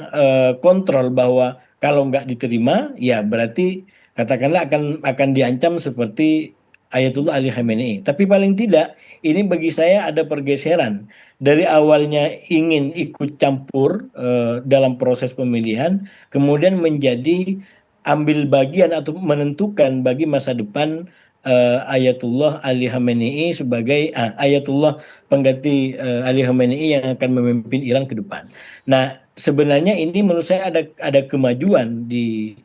kontrol bahwa kalau nggak diterima, ya berarti katakanlah akan diancam seperti Ayatullah Ali Khamenei. Tapi paling tidak ini bagi saya ada pergeseran dari awalnya ingin ikut campur dalam proses pemilihan, kemudian menjadi ambil bagian atau menentukan bagi masa depan Ayatullah Ali Khamenei sebagai Ayatullah pengganti Ali Khamenei yang akan memimpin Iran ke depan. Nah, sebenarnya ini menurut saya ada kemajuan di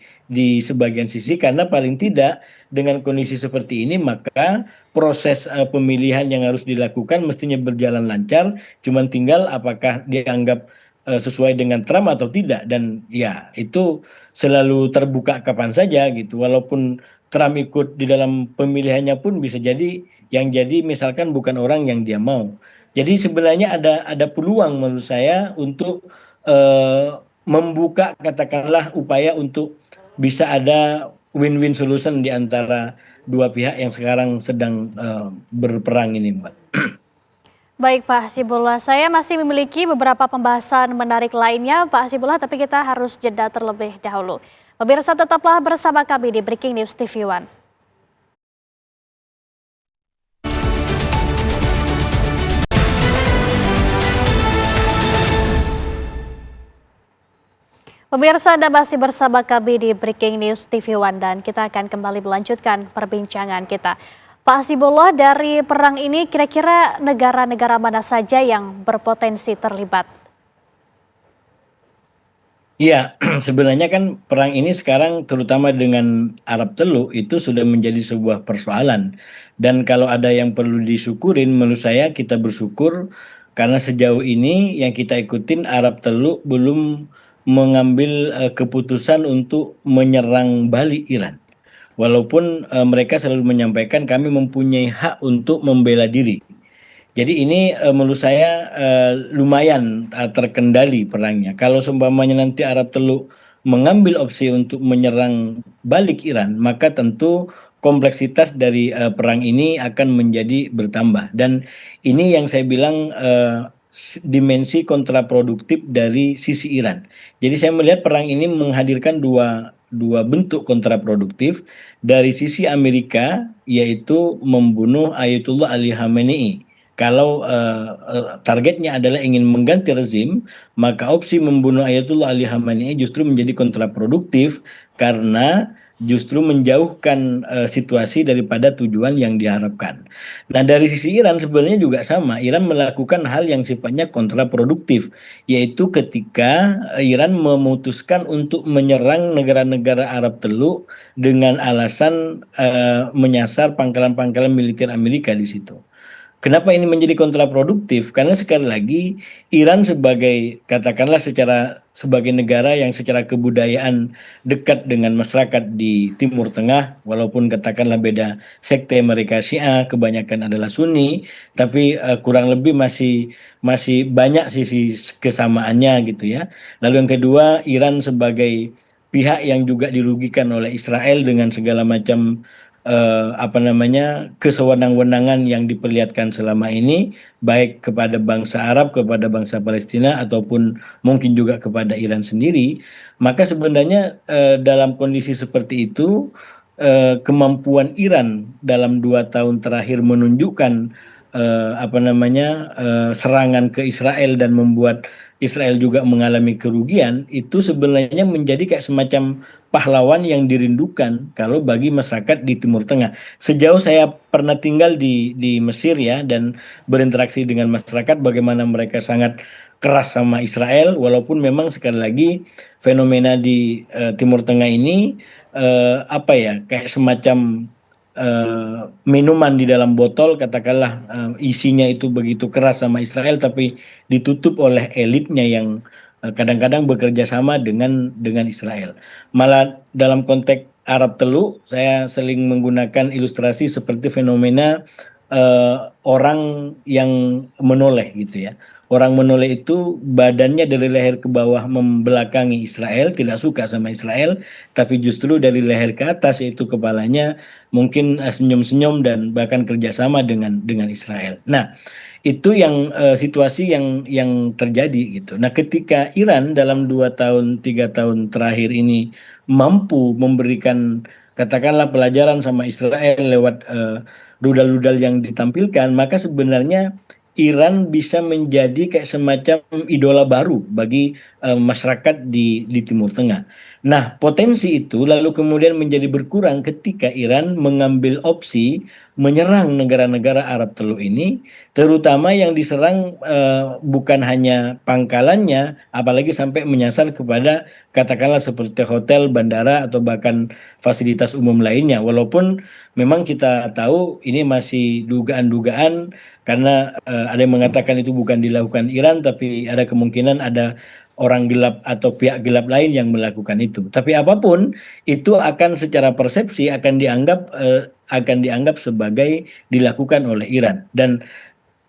sebagian sisi karena paling tidak dengan kondisi seperti ini maka proses pemilihan yang harus dilakukan mestinya berjalan lancar, cuman tinggal apakah dianggap sesuai dengan Trump atau tidak dan ya itu selalu terbuka kapan saja gitu. Walaupun Trump ikut di dalam pemilihannya pun bisa jadi yang jadi misalkan bukan orang yang dia mau. Jadi sebenarnya ada peluang menurut saya untuk eh, membuka katakanlah upaya untuk bisa ada win-win solution di antara dua pihak yang sekarang sedang berperang ini, Mbak. Baik Pak Hasibullah, saya masih memiliki beberapa pembahasan menarik lainnya Pak Hasibullah, tapi kita harus jeda terlebih dahulu. Pemirsa tetaplah bersama kami di Breaking News TV One. Pemirsa Anda masih bersama kami di Breaking News TV One dan kita akan kembali melanjutkan perbincangan kita. Pak Hasibullah, dari perang ini kira-kira negara-negara mana saja yang berpotensi terlibat? Iya, sebenarnya kan perang ini sekarang terutama dengan Arab Teluk itu sudah menjadi sebuah persoalan. Dan kalau ada yang perlu disyukurin, menurut saya kita bersyukur karena sejauh ini yang kita ikutin Arab Teluk belum mengambil keputusan untuk menyerang balik Iran. Walaupun mereka selalu menyampaikan kami mempunyai hak untuk membela diri. Jadi ini menurut saya lumayan terkendali perangnya. Kalau seumpamanya nanti Arab Teluk mengambil opsi untuk menyerang balik Iran, maka tentu kompleksitas dari perang ini akan menjadi bertambah. Dan ini yang saya bilang dimensi kontraproduktif dari sisi Iran. Jadi saya melihat perang ini menghadirkan dua bentuk kontraproduktif dari sisi Amerika, yaitu membunuh Ayatullah Ali Khamenei. Kalau targetnya adalah ingin mengganti rezim, maka opsi membunuh Ayatullah Ali Khamenei justru menjadi kontraproduktif karena justru menjauhkan situasi daripada tujuan yang diharapkan. Nah, dari sisi Iran sebenarnya juga sama. Iran melakukan hal yang sifatnya kontraproduktif, yaitu ketika Iran memutuskan untuk menyerang negara-negara Arab Teluk dengan alasan menyasar pangkalan-pangkalan militer Amerika di situ. Kenapa ini menjadi kontraproduktif? Karena sekali lagi Iran sebagai katakanlah sebagai negara yang secara kebudayaan dekat dengan masyarakat di Timur Tengah, walaupun katakanlah beda sekte mereka Syiah, kebanyakan adalah Sunni, tapi kurang lebih masih masih banyak sisi kesamaannya gitu ya. Lalu yang kedua, Iran sebagai pihak yang juga dirugikan oleh Israel dengan segala macam apa namanya kesewenang-wenangan yang diperlihatkan selama ini baik kepada bangsa Arab, kepada bangsa Palestina ataupun mungkin juga kepada Iran sendiri, maka sebenarnya dalam kondisi seperti itu kemampuan Iran dalam 2 tahun terakhir menunjukkan apa namanya serangan ke Israel dan membuat Israel juga mengalami kerugian, itu sebenarnya menjadi kayak semacam pahlawan yang dirindukan kalau bagi masyarakat di Timur Tengah. Sejauh saya pernah tinggal di Mesir ya dan berinteraksi dengan masyarakat, bagaimana mereka sangat keras sama Israel, walaupun memang sekali lagi fenomena di Timur Tengah ini apa ya kayak semacam minuman di dalam botol, katakanlah isinya itu begitu keras sama Israel, tapi ditutup oleh elitnya yang kadang-kadang bekerja sama dengan Israel. Malah dalam konteks Arab Teluk, saya sering menggunakan ilustrasi seperti fenomena orang yang menoleh gitu ya. Orang menoleh itu badannya dari leher ke bawah membelakangi Israel, tidak suka sama Israel, tapi justru dari leher ke atas yaitu kepalanya mungkin senyum-senyum dan bahkan kerjasama dengan Israel. Nah, itu yang situasi yang terjadi gitu. Nah, ketika Iran dalam 2 tahun 3 tahun terakhir ini mampu memberikan katakanlah pelajaran sama Israel lewat rudal-rudal yang ditampilkan, maka sebenarnya Iran bisa menjadi kayak semacam idola baru bagi masyarakat di Timur Tengah. Nah, potensi itu lalu kemudian menjadi berkurang ketika Iran mengambil opsi menyerang negara-negara Arab Teluk ini, terutama yang diserang bukan hanya pangkalannya, apalagi sampai menyasar kepada katakanlah seperti hotel, bandara, atau bahkan fasilitas umum lainnya. Walaupun memang kita tahu ini masih dugaan-dugaan karena ada yang mengatakan itu bukan dilakukan Iran, tapi ada kemungkinan ada orang gelap atau pihak gelap lain yang melakukan itu. Tapi apapun itu akan secara persepsi akan dianggap sebagai dilakukan oleh Iran. Dan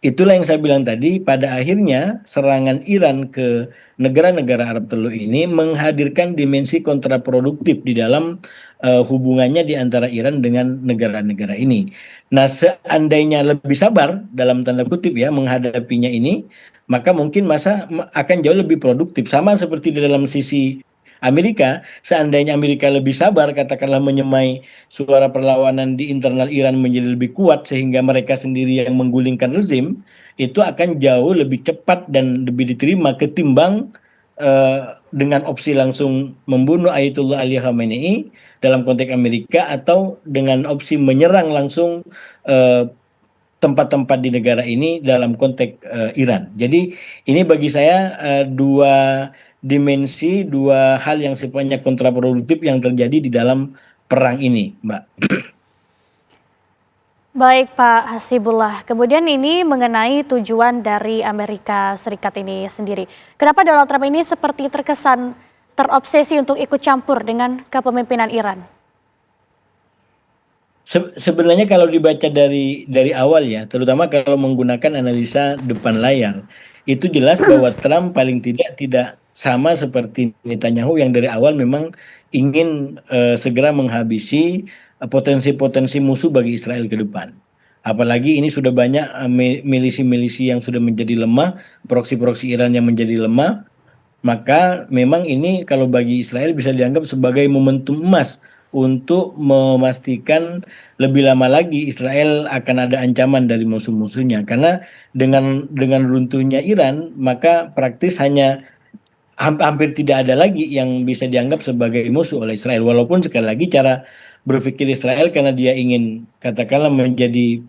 itulah yang saya bilang tadi, pada akhirnya serangan Iran ke negara-negara Arab Teluk ini menghadirkan dimensi kontraproduktif di dalam hubungannya di antara Iran dengan negara-negara ini. Nah, seandainya lebih sabar dalam tanda kutip ya menghadapinya ini, maka mungkin akan jauh lebih produktif. Sama seperti di dalam sisi Amerika, seandainya Amerika lebih sabar, katakanlah menyemai suara perlawanan di internal Iran menjadi lebih kuat sehingga mereka sendiri yang menggulingkan rezim, itu akan jauh lebih cepat dan lebih diterima ketimbang dengan opsi langsung membunuh Ayatollah Ali Khamenei dalam konteks Amerika atau dengan opsi menyerang langsung eh, tempat-tempat di negara ini dalam konteks Iran. Jadi ini bagi saya dua dimensi, dua hal yang sifatnya kontraproduktif yang terjadi di dalam perang ini, Mbak. Baik Pak Hasibullah, kemudian ini mengenai tujuan dari Amerika Serikat ini sendiri. Kenapa Donald Trump ini seperti terkesan terobsesi untuk ikut campur dengan kepemimpinan Iran? Sebenarnya kalau dibaca dari awal ya, terutama kalau menggunakan analisa depan layar, itu jelas bahwa Trump paling tidak sama seperti Netanyahu yang dari awal memang ingin segera menghabisi potensi-potensi musuh bagi Israel ke depan. Apalagi ini sudah banyak milisi-milisi yang sudah menjadi lemah, proksi-proksi Iran yang menjadi lemah, maka memang ini kalau bagi Israel bisa dianggap sebagai momentum emas untuk memastikan lebih lama lagi Israel akan ada ancaman dari musuh-musuhnya. Karena dengan runtuhnya Iran, maka praktis hanya hampir tidak ada lagi yang bisa dianggap sebagai musuh oleh Israel. Walaupun sekali lagi cara berpikir Israel karena dia ingin katakanlah menjadi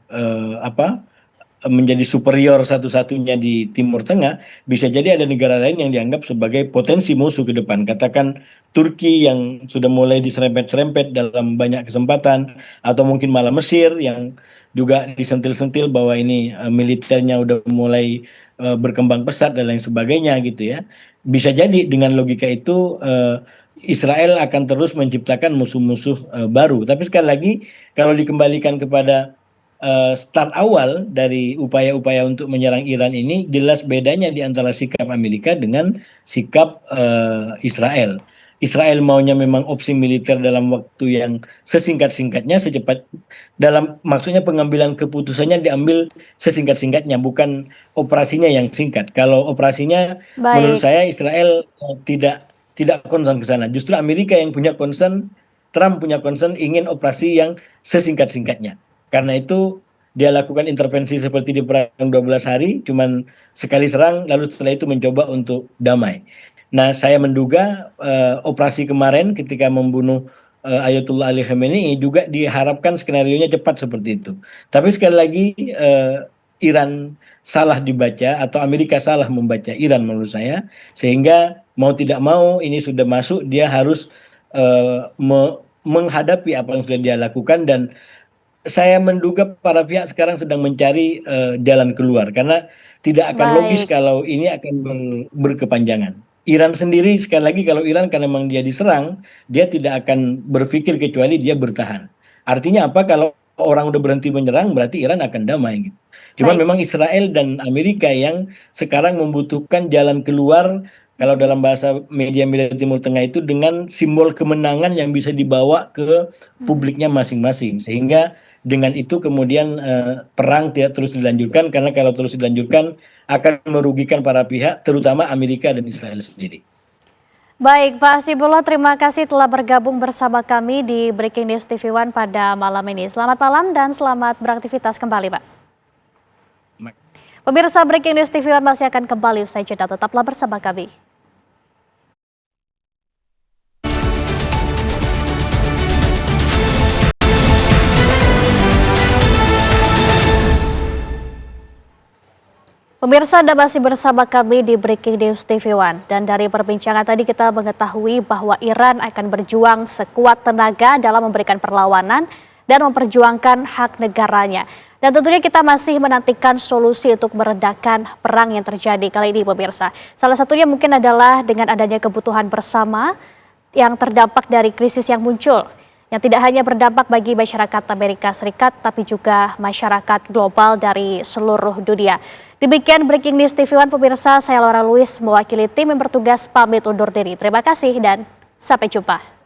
menjadi superior satu-satunya di Timur Tengah, bisa jadi ada negara lain yang dianggap sebagai potensi musuh ke depan. Katakan Turki yang sudah mulai diserempet-serempet dalam banyak kesempatan, atau mungkin malah Mesir yang juga disentil-sentil bahwa ini militernya udah mulai berkembang pesat dan lain sebagainya gitu ya. Bisa jadi dengan logika itu Israel akan terus menciptakan musuh-musuh baru. Tapi sekali lagi kalau dikembalikan kepada start awal dari upaya-upaya untuk menyerang Iran ini jelas bedanya di antara sikap Amerika dengan sikap Israel. Israel maunya memang opsi militer dalam waktu yang sesingkat-singkatnya, secepat dalam maksudnya pengambilan keputusannya diambil sesingkat-singkatnya, bukan operasinya yang singkat. Kalau operasinya menurut Baik, saya Israel tidak concern ke sana. Justru Amerika yang punya concern, Trump punya concern ingin operasi yang sesingkat-singkatnya. Karena itu dia lakukan intervensi seperti di perang 12 hari, cuman sekali serang, lalu setelah itu mencoba untuk damai. Nah, saya menduga operasi kemarin ketika membunuh Ayatullah Ali Khamenei juga diharapkan skenarionya cepat seperti itu. Tapi sekali lagi Iran salah dibaca atau Amerika salah membaca Iran menurut saya, sehingga mau tidak mau ini sudah masuk, dia harus menghadapi apa yang sudah dia lakukan, dan saya menduga para pihak sekarang sedang mencari jalan keluar karena tidak akan logis baik. kalau ini akan berkepanjangan. Iran sendiri sekali lagi kalau Iran karena memang dia diserang, dia tidak akan berpikir kecuali dia bertahan. Artinya apa? Kalau orang udah berhenti menyerang berarti Iran akan damai gitu. Cuman Baik, memang Israel dan Amerika yang sekarang membutuhkan jalan keluar, kalau dalam bahasa media-media Timur Tengah itu dengan simbol kemenangan yang bisa dibawa ke mhm. publiknya masing-masing, sehingga dengan itu kemudian perang tidak terus dilanjutkan, karena kalau terus dilanjutkan akan merugikan para pihak terutama Amerika dan Israel sendiri. Baik, Pak Hasibullah, terima kasih telah bergabung bersama kami di Breaking News TV One pada malam ini. Selamat malam dan selamat beraktivitas kembali, Pak. Pemirsa, Breaking News TV One masih akan kembali usai jeda. Tetaplah bersama kami. Pemirsa, Anda masih bersama kami di Breaking News TV One. Dan dari perbincangan tadi kita mengetahui bahwa Iran akan berjuang sekuat tenaga dalam memberikan perlawanan dan memperjuangkan hak negaranya. Dan tentunya kita masih menantikan solusi untuk meredakan perang yang terjadi kali ini, pemirsa. Salah satunya mungkin adalah dengan adanya kebutuhan bersama yang terdampak dari krisis yang muncul, yang tidak hanya berdampak bagi masyarakat Amerika Serikat, tapi juga masyarakat global dari seluruh dunia. Demikian Breaking News TV One, pemirsa. Saya Laura Luis mewakili tim yang bertugas pamit undur diri. Terima kasih dan sampai jumpa.